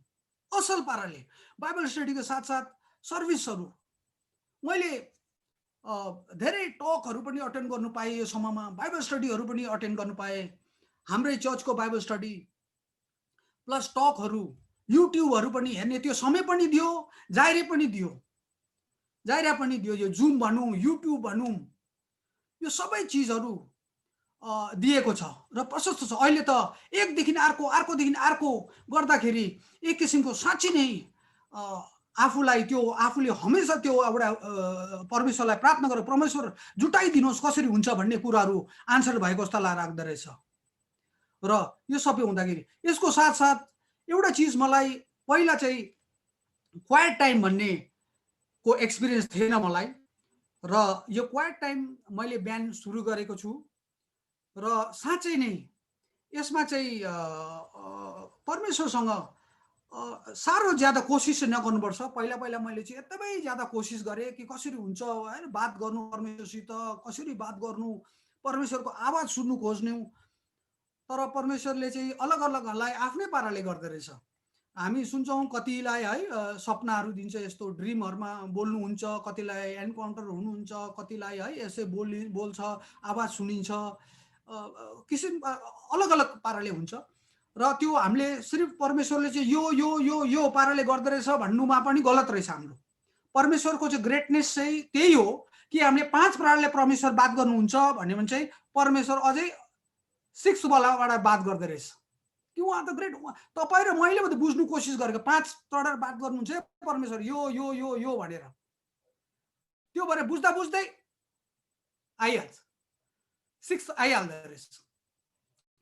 असल पाराले बाइबल स्टडीको साथसाथ सर्भिसहरु, मैले धेरै टकहरु पनि अटेन्ड गर्नु पाएँ यो समयमा, बाइबल स्टडीहरु पनि अटेन्ड गर्नु पाएँ, हाम्रै चर्चको बाइबल स्टडी प्लस टकहरु, युट्युबहरु पनि हेर्ने त्यो समय पनि दियो, जायरे पनि दियो, यो जुम भनौं, युट्युब भनौं, यो सबै चीजहरु दिएको छ र प्रशस्त छ। अहिले त एकदेखि अर्कोदेखि अर्को गर्दाखेरि एक किसिमको साँच्चै नै आफूलाई त्यो आफूले हमेशा त्यो एउटा परमेश्वरलाई प्रार्थना गरेर परमेश्वर जुटाइदिनुहोस् कसरी हुन्छ भन्ने कुराहरु आन्सर भएको जस्तो लाग्दो रहेछ। र यो सबै हुँदाखेरि यसको साथसाथ एउटा चीज मलाई पहिला चाहिँ क्वाइट टाइम भन्ने को एक्सपिरियन्स थिएन मलाई, र यो क्वाइट टाइम मैले बिहान सुरु गरेको छु र साँच्चै नै यसमा चाहिँ परमेश्वरसँग साह्रो ज्यादा कोशिश नगर्नुपर्छ। पहिला पहिला मैले चाहिँ एकदमै ज्यादा कोशिश गरेँ कि कसरी हुन्छ हैन, बात गर्नु परमेश्वरसित, कसरी बात गर्नु, परमेश्वरको आवाज सुन्नु खोज्नु, तर परमेश्वरले चाहिँ अलग अलगलाई आफ्नै पाराले गर्दै रहेछ। हामी सुन्छौं कतिलाई है सपनाहरू दिन्छ, यस्तो ड्रिमहरुमा बोल्नुहुन्छ, कतिलाई एन्काउन्टर हुनुहुन्छ, कतिलाई है यसै बोल्छ, आवाज सुनिन्छ, किसिम अलग अलग पाराले हुन्छ। र त्यो हामीले सिर्फ परमेश्वरले चाहिँ यो यो यो यो पाराले गर्दै रहेछ भन्नुमा पनि गलत रहेछ। हाम्रो परमेश्वरको चाहिँ ग्रेटनेस चाहिँ त्यही हो कि हामीले 5 पाराले परमेश्वर बात गर्नुहुन्छ भन्ने भने चाहिँ परमेश्वर अझै 6 वालाबाट बात गर्दै रहेछ कि उहाँ त ग्रेट। तपाई र मैले पनि बुझ्नु कोशिश गरेको 5 तडर बात गर्नुहुन्छ परमेश्वर यो यो यो यो भनेर, त्यो भएर बुझ्दा बुझ्दै आइहाल्छ 6 आइहाल्दो रहेछ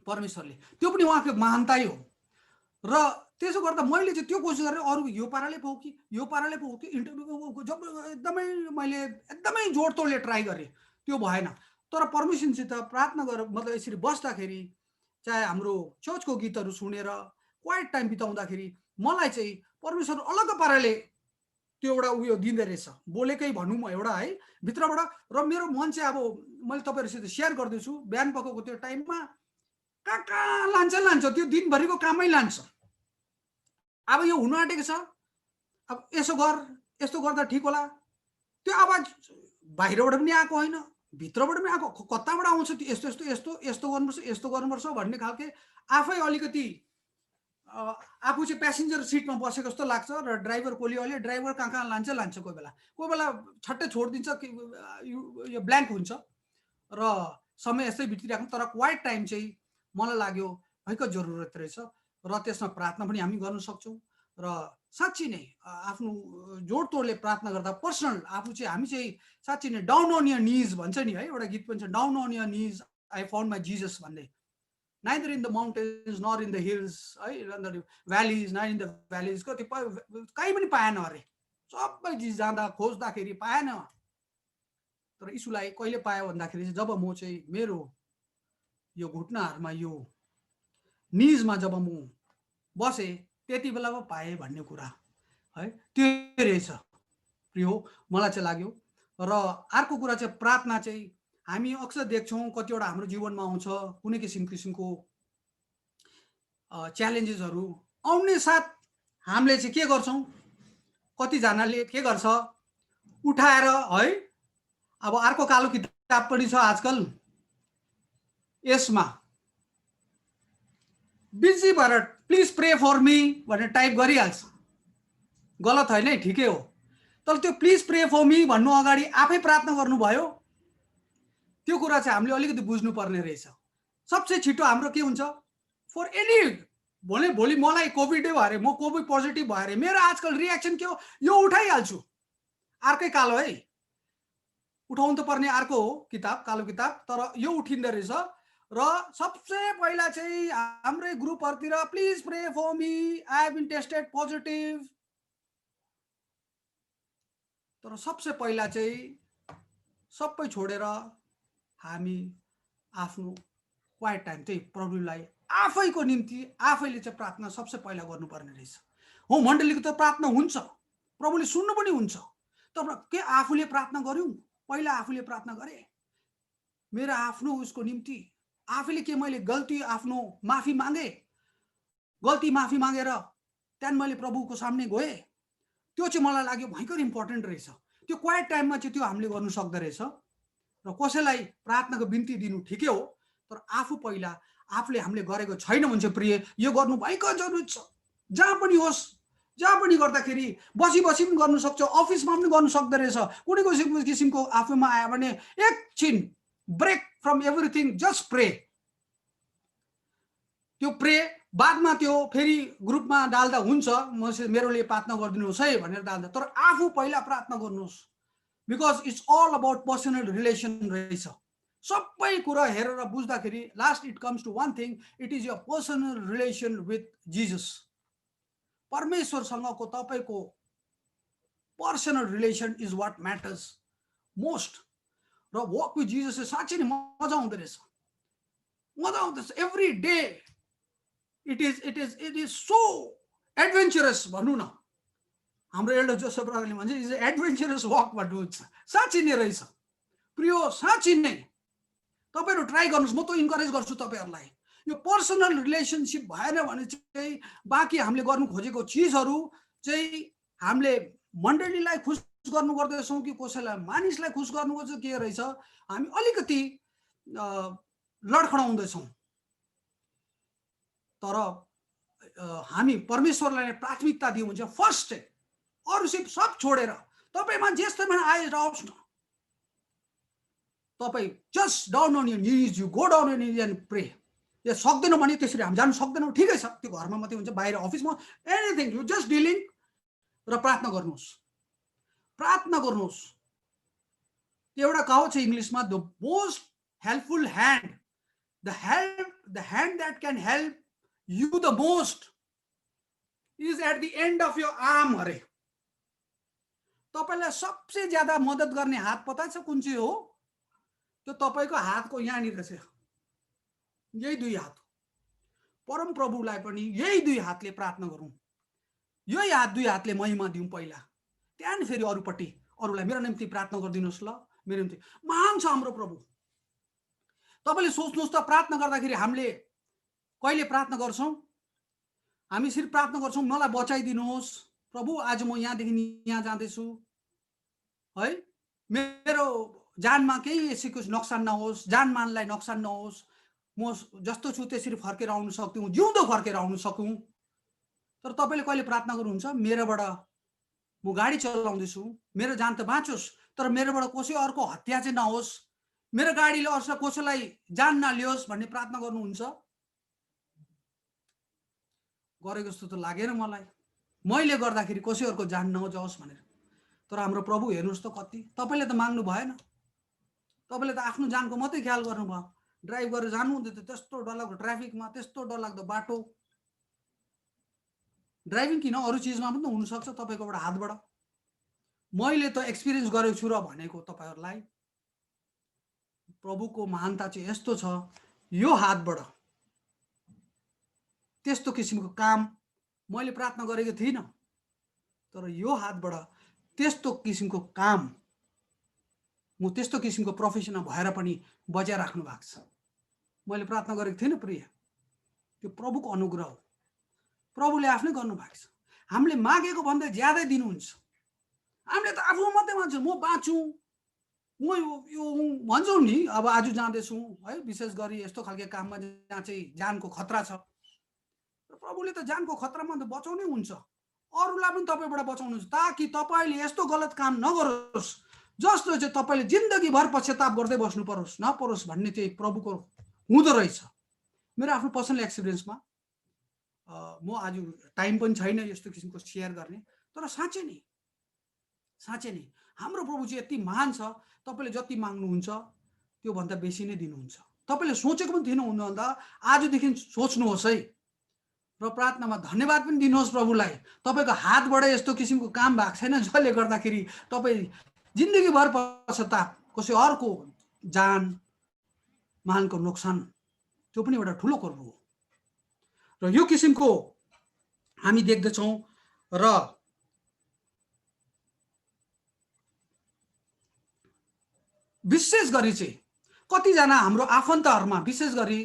परमेश्वरले, त्यो पनि उहाँको महानताई हो। र त्यसो गर्दा मैले चाहिँ त्यो कोशिश गरेँ अरु यो पाराले पो हो कि यो पाराले पो हो कि इन्टरभ्यु जब एकदमै मैले एकदमै जोडतोडले ट्राई गरेँ, त्यो भएन। तर परमेश्वरसित प्रार्थना गरेर मतलब यसरी बस्दाखेरि चाहे हाम्रो चर्चको गीतहरु सुनेर क्वाइट टाइम बिताउँदाखेरि मलाई चाहिँ परमेश्वर अलग पाराले त्यो एउटा उयो दिँदै रहेछ, बोलेकै भनौं म एउटा है भित्रबाट। र मेरो मन चाहिँ अब मैले तपाईहरुसित शेयर गर्दै छु, बिहान पखको त्यो टाइममा कहाँ लान्छ त्यो दिनभरिको कामै लान्छ। अब यो हुन आँटेको छ, अब यसो गर, यस्तो गर्दा ठिक होला, त्यो आवाज बाहिरबाट पनि आएको होइन, भित्रबाट पनि आएको, कताबाट आउँछ त्यो यस्तो यस्तो यस्तो यस्तो गर्नुपर्छ, यस्तो गर्नुपर्छ भन्ने खालके आफै अलिकति आफू चाहिँ प्यासेन्जर सिटमा बसेको जस्तो लाग्छ र ड्राइभर कोली ड्राइभर कहाँ लान्छ कोही बेला छट्टै छोडिदिन्छ, यो ब्ल्याङ्क हुन्छ र समय यस्तै बितिरहेको। तर क्वाइट टाइम चाहिँ मलाई लाग्यो भयङ्कर जरुरत रहेछ र त्यसमा प्रार्थना पनि हामी गर्न सक्छौँ र साँच्ची नै आफ्नो जोडतोडले प्रार्थना गर्दा पर्सनल आफू चाहिँ हामी चाहिँ साँच्ची नै डाउन अन यर निज भन्छ नि है, एउटा गीत पनि छ, डाउन अन यर निज आई फाउन्ड माई जिजस भन्ने। neither in the mountains nor in the hills, in the valleys, not in the valleys, कति कहीँ पनि पाएन अरे, सबै चिज जाँदा खोज्दाखेरि पाएन। तर यीशुलाई कहिले पायो भन्दाखेरि जब म चाहिँ मेरो यो घुट्नाहरुमा यो निजमा जब म बसे त्यति बेला पो पाए भन्ने कुरा है, त्यो रहेछ प्रियो मलाई चाहिँ लाग्यो। र अर्को कुरा चाहिँ प्रार्थना चाहिँ हामी अक्सर देख्छौं कतिवटा हाम्रो जीवनमा आउँछ, कुनै किसिमको च्यालेन्जेसहरु आउने साथ हामीले चाहिँ के गर्छौं, कति जनाले के गर्छ उठाएर है, अब अर्को कालो किताब पनि छ आजकल, यसमा बिजी भएर प्लिज प्रे फर मी भनेर टाइप गरिहाल्छ। गलत होइन है, ठिकै हो, तर त्यो प्लिज प्रे फर मी भन्नु अगाडि आफै प्रार्थना गर्नुभयो, त्यो कुरा चाहिँ हामीले अलिकति बुझ्नु पर्ने रहेछ। सबसे छिटो हाम्रो के हुन्छ, फर एनी भोलि मलाई कोभिड भयो अरे, म कोभिड पोजिटिभ भयो अरे, मेरो आजकल रिएक्सन के हो, यो उठाइहाल्छु। अर्कै कालो है, उठाउनु त पर्ने अर्को हो किताब, कालो किताब, तर यो उठिँदो रहेछ। र सबसे पहिला चाहिँ हाम्रै ग्रुपहरुतिर please pray for me, I have been tested positive. तर सबसे पहिला चाहिँ सबै छोडेर हामी आफ्नो क्वाइट टाइम चाहिँ प्रभुलाई आफैको निम्ति आफैले चाहिँ प्रार्थना सबसे पहिला गर्नुपर्ने रहेछ। हो मण्डलीको त प्रार्थना हुन्छ, प्रभुले सुन्नु पनि हुन्छ, तर के आफूले प्रार्थना गर्यौं, पहिला आफूले प्रार्थना गरे मेरो आफ्नो उसको निम्ति, आफूले के मैले गल्ती आफ्नो माफी मागे, गल्ती माफी मागेर त्यहाँ मैले प्रभुको सामने गए, त्यो चाहिँ मलाई लाग्यो भयंकर इम्पोर्टेन्ट रहेछ। त्यो क्वाइट टाइममा चाहिँ त्यो हामीले गर्न सक्दो रहेछ। र कसैलाई प्रार्थनाको बिन्ती दिनु ठिकै हो, तर आफू पहिला आफूले हामीले गरेको छैन भने चाहिँ प्रिय यो गर्नु भयंकर जरुरी छ। जहाँ पनि होस्, जहाँ पनि गर्दाखेरि बसी पनि गर्न सक्छ, अफिसमा पनि गर्न सक्दो रहेछ। कुनै किसिमको आफूमा आयो भने एकछिन break from everything, just pray. त्यो प्रे बादमा त्यो फेरि ग्रुपमा डाल्दा हुन्छ, मेरो लिए प्रार्थना गरिदिनुहोस् है भनेर डाल्दा, तर आफू पहिला प्रार्थना गर्नुहोस्। Because it's all about personal relation रहेछ। सबै कुरा हेरेर बुझ्दाखेरि last it comes to one thing, it is your personal relation with Jesus. परमेश्वरसँगको तपाईको personal relation is what matters most. र वक विथ जिजस चाहिँ साँच्चै नै मजा आउँदो रहेछ, मजा आउँदैछ। Every day it is so adventurous भनौँ न, हाम्रो एल्डर जोसेफ ब्रदरले भन्छ इज एडभेन्चरस वक भन्नुहुन्छ। साँच्चै नै रहेछ प्रियो, साँच्चै नै तपाईहरु ट्राई गर्नुस्, म त इन्करेज गर्छु तपाईहरुलाई। यो पर्सनल रिलेसनशिप भएन भने चाहिँ बाँकी हामीले गर्नु खोजेको चीजहरु चाहिँ हामीले मण्डलीलाई खुश गर्नु गर्दैछौं कि कसैलाई मानिसलाई खुश गर्नु गर्छ के रहेछ, हामी अलिकति लडखडाउँदैछौं। तर हामी परमेश्वरलाई प्राथमिकता दियौं भने चाहिँ फर्स्ट चाहिँ अरु सब छोडेर तपाईमा जेस्तैमा आइरहोस् न, तपाई just down on your knees, you go down on your knees and pray. यो सक्दैनौ भने त्यसरी हामी जान सक्दैनौ, ठिकै छ, त्यो घरमा मात्रै हुन्छ, बाहिर अफिसमा एनीथिङ, यु जस्ट डिलिङ र प्रार्थना गर्नुहोस्, प्रार्थना गर्नुहोस्। एउटा कहावत छ इंग्लिशमा, the most helpful hand, the hand that can help you the most is at the end of your arm अरे। तपाईलाई सबसे ज्यादा मद्दत गर्ने हात पता छ कुन चाहिँ हो? त्यो तपाईको हातको यहाँनिर छ, यही दुई हात। परम प्रभुलाई पनि यही दुई हातले प्रार्थना गरौं, यही हात दुई हातले महिमा दिउँ पहिला, त्यहाँदेखि फेरि अरूपट्टि अरूलाई मेरो निम्ति प्रार्थना गरिदिनुहोस् ल, मेरो निम्ति। महान छ हाम्रो प्रभु। तपाईले सोच्नुहोस् त, प्रार्थना गर्दाखेरि हामीले कहिले प्रार्थना गर्छौं? हामी सिर्फ प्रार्थना गर्छौं, मलाई बचाइदिनुहोस् प्रभु, आज म यहाँदेखि यहाँ जाँदैछु है, मेरो जानमा केही यसैको नोक्सान नहोस्, जानमाललाई नोक्सान नहोस्, म जस्तो छु त्यसरी फर्केर आउन सक्छु, जिउँदो फर्केर आउन सकौं। तर तपाईले कहिले प्रार्थना गर्नुहुन्छ? मेरोबाट म गाडी चलाउँदैछु, मेरो जान त बाँचोस्, तर मेरोबाट कसै अर्को हत्या चाहिँ नहोस्, मेरो गाडीले कसैलाई जान नलियोस् भन्ने प्रार्थना गर्नुहुन्छ? गरेको जस्तो त लागेन मलाई। मैले गर्दाखेरि कसैहरुको जान नजाओस् भनेर। तर हाम्रो प्रभु हेर्नुस् त कति, तपाईले त माग्नु भएन। तपाईले त आफ्नो जानको मात्रै ख्याल गर्नुभयो। ड्राइभ गरेर जानु हुँदै त त्यस्तो डरलाग्दो ट्राफिकमा, त्यस्तो डरलाग्दो बाटो। ड्राइभिङ किन अरु चीजमा पनि त हुन सक्छ तपाईकोबाट हातबाट। मैले त एक्सपिरियन्स गरेको छु र भनेको तपाईहरुलाई। प्रभुको महानता चाहिँ यस्तो छ, यो हातबाट त्यस्तो किसिमको काम मैले प्रार्थना गरेको थिइनँ, तर यो हातबाट त्यस्तो किसिमको काम म त्यस्तो किसिमको प्रोफेसनमा भएर पनि बजाय राख्नु भएको छ। मैले प्रार्थना गरेको थिइनँ प्रिय, त्यो प्रभुको अनुग्रह हो, प्रभुले आफ्नै गर्नु भएको छ। हामीले मागेको भन्दा ज्यादै दिनुहुन्छ। हामीले त आफू मात्रै मान्छौँ, म बाँचौँ, म यो भन्छौँ नि, अब आज जाँदैछौँ है, विशेष गरी यस्तो खालको काममा जहाँ चाहिँ जानको खतरा छ। प्रभुले त जानको खतरामा त बचाउनै हुन्छ, अरूलाई पनि तपाईबाट बचाउनुहुन्छ, ताकि तपाईले यस्तो गलत काम नगरोस् जसले चाहिँ तपाईले जिन्दगीभर पश्चाताप गर्दै बस्नु परोस् नपरोस् भन्ने चाहिँ प्रभुको हुँदो रहेछ। मेरो आफ्नो पर्सनल एक्सपिरियन्समा म आज टाइम पनि छैन यस्तो किसिमको शेयर गर्ने, तर साँच्चै नै हाम्रो प्रभु चाहिँ यति महान छ, तपाईले जति माग्नुहुन्छ त्यो भन्दा बेसी नै दिनुहुन्छ। तपाईले सोचेको पनि थिएन हुनुभन्दा आजदेखि सोच्नुहोस् है, र प्रार्थनामा धन्यवाद पनि दिनुहोस् प्रभुलाई। तपाईको हातबाट यस्तो किसिमको काम भएको छैन जसले गर्दाखेरि तपाई जिन्दगीभर पश्चाताप, कसै अर्को जान मालको नोक्सान, त्यो पनि एउटा ठुलो कर्म हो। र यो किसिमको हामी देख्दछौं। र विशेष गरी चाहिँ कतिजना हाम्रो आफन्तहरुमा, विशेष गरी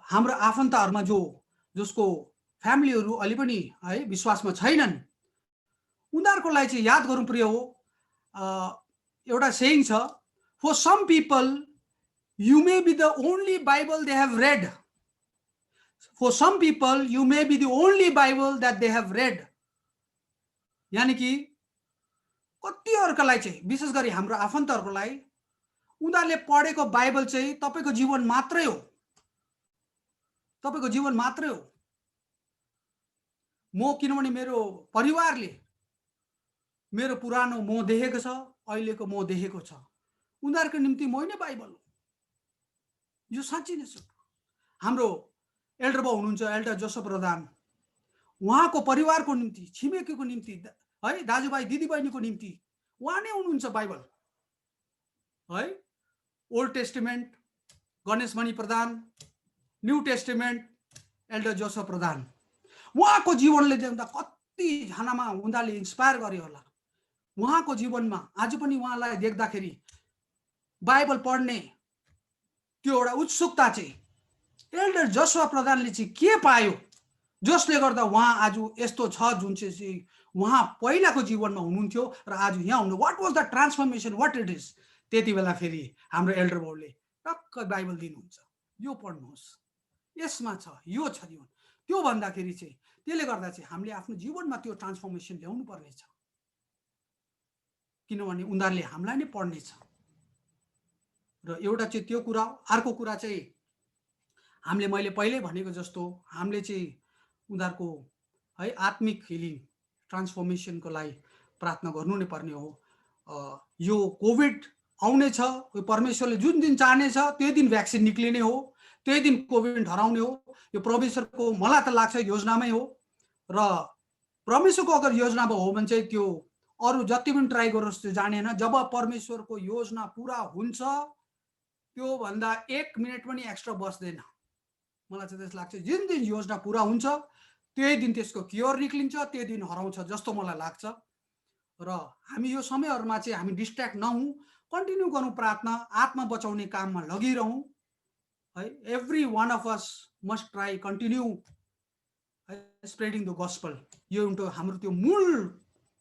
हाम्रो आफन्तहरुमा जसको फ्यामिलीहरु अलि पनि है विश्वासमा छैनन्, उनीहरुको लागि चाहिँ याद गरौँ प्रिय हो, एउटा सेइङ छ, for some people you may be the only Bible they have read. For some people you may be the only Bible that they have read. यानी कि कतिहरुको लागि चाहिँ, विशेष गरी हाम्रो आफन्तहरुको लागि उनीहरुले पढेको बाइबल चाहिँ तपाईको जीवन मात्रै हो, तपाईको जीवन मात्रै हो। म किनभने मेरो परिवारले मेरो पुरानो म देखेको छ, अहिलेको म देखेको छ, उनीहरुको निम्ति म नै बाइबल हो। यो साँच्चै नै छ। हाम्रो एल्डर बाउ हुनुहुन्छ, एल्डर जोसेफ प्रधान, उहाँको परिवारको निम्ति, छिमेकीको निम्ति है, दाजुभाइ दिदीबहिनीको निम्ति उहाँ नै हुनुहुन्छ बाइबल है। ओल्ड टेस्टिमेन्ट गणेशमणि प्रधान, न्यू टेस्टिमेन्ट एल्डर जोसेफ प्रधान। उहाँको जीवनले देख्दा कति जनामा उनीहरुले इन्स्पायर गर्यो होला। उहाँको जीवनमा आज पनि उहाँलाई देख्दाखेरि बाइबल पढ्ने त्यो एउटा उत्सुकता चाहिँ एल्डर जोसेफ प्रधानले चाहिँ के पायो जसले गर्दा उहाँ आज यस्तो छ, जुन चाहिँ उहाँ पहिलाको जीवनमा हुनुहुन्थ्यो र आज यहाँ हुनु। What was the transformation, what it is. त्यति बेला फेरि हाम्रो एल्डर बाउले टक्क बाइबल दिनुहुन्छ, यो पढ्नुहोस्, यसमा छ, यो छ जीवन। त्यो भन्दाखेरि चाहिँ त्यसले गर्दा चाहिँ हामीले आफ्नो जीवनमा त्यो ट्रान्सफर्मेसन ल्याउनु पर्ने छ, किनभने उनीहरुले हामीलाई नै पढ्ने छ। र एउटा चाहिँ त्यो कुरा, अर्को कुरा चाहिँ हामीले मैले पहिल्यै भनेको जस्तो हामीले चाहिँ उनीहरुको है आत्मिक हिलिङ ट्रान्सफर्मेसनको लागि प्रार्थना गर्नु नै पर्ने हो। यो कोभिड आउने छ, यो परमेश्वरले जुन दिन चाहने छ त्यो दिन भ्याक्सिन निक्लिने हो, त्यही दिन कोभिड हराउने हो। यो परमेश्वरको मलाई त लाग्छ योजनामै हो, र परमेश्वरको अगर योजनामा हो भने चाहिँ त्यो अरु जति पनि ट्राई गरोस् त्यो जाने हैन। जब परमेश्वरको योजना पूरा हुन्छ त्यो भन्दा 1 मिनेट पनि एक्स्ट्रा बस्दैन। मलाई चाहिँ त्यस्तो लाग्छ, जुन दिन योजना पूरा हुन्छ त्यही दिन त्यसको क्योर निक्लिन्छ, त्यही दिन हराउँछ जस्तो मलाई लाग्छ। र हामी यो समयहरुमा चाहिँ हामी डिस्ट्र्याक्ट नहौं, कन्टिन्यू गरौँ प्रार्थना, आत्मा बचाउने काममा लगिरहौं है every one of us must try continue spreading the gospel. यो एउटा हाम्रो त्यो मूल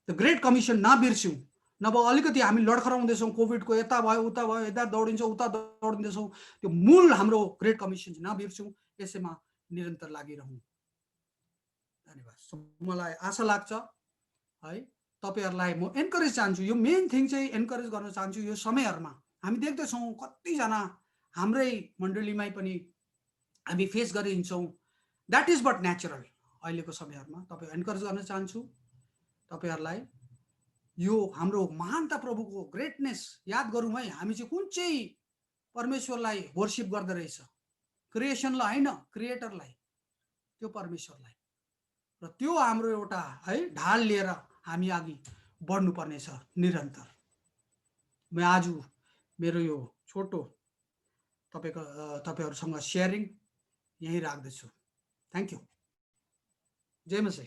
द ग्रेट कमिसन नबिर्स्यौँ, नभए अलिकति हामी लडखराउँदैछौँ, कोभिडको यता भयो उता भयो, यता दौडिन्छौँ उता दौडिँदैछौँ, त्यो मूल हाम्रो ग्रेट कमिसन नबिर्स्यौँ, यसैमा निरन्तर लागिरहौँ। धन्यवाद। मलाई आशा लाग्छ है तपाईहरुलाई म एन्करेज चाहन्छु, यो मेन थिङ चाहिँ एन्करेज गर्न चाहन्छु। यो समयहरुमा हामी देख्दैछौँ कतिजना हाम्रै मण्डलीमै पनि हामी फेस गरिन्छौँ, द्याट इज बट नेचुरल। अहिलेको समयहरुमा तपाईँ एन्करेज गर्न चाहन्छु तपाईहरुलाई, यो हाम्रो महानता प्रभुको ग्रेटनेस याद गरौँ है। हामी चाहिँ कुन चाहिँ परमेश्वरलाई वर्शिप गर्दै रहेछ, क्रिएसनलाई हैन, क्रिएटरलाई, त्यो परमेश्वरलाई। र त्यो हाम्रो एउटा है ढाल लिएर हामी अघि बढ्नुपर्ने छ निरन्तर। म आज मेरो यो छोटो तपाईहरुसँग शेयरिङ यही राख्दछु। Thank you. जय मसीह।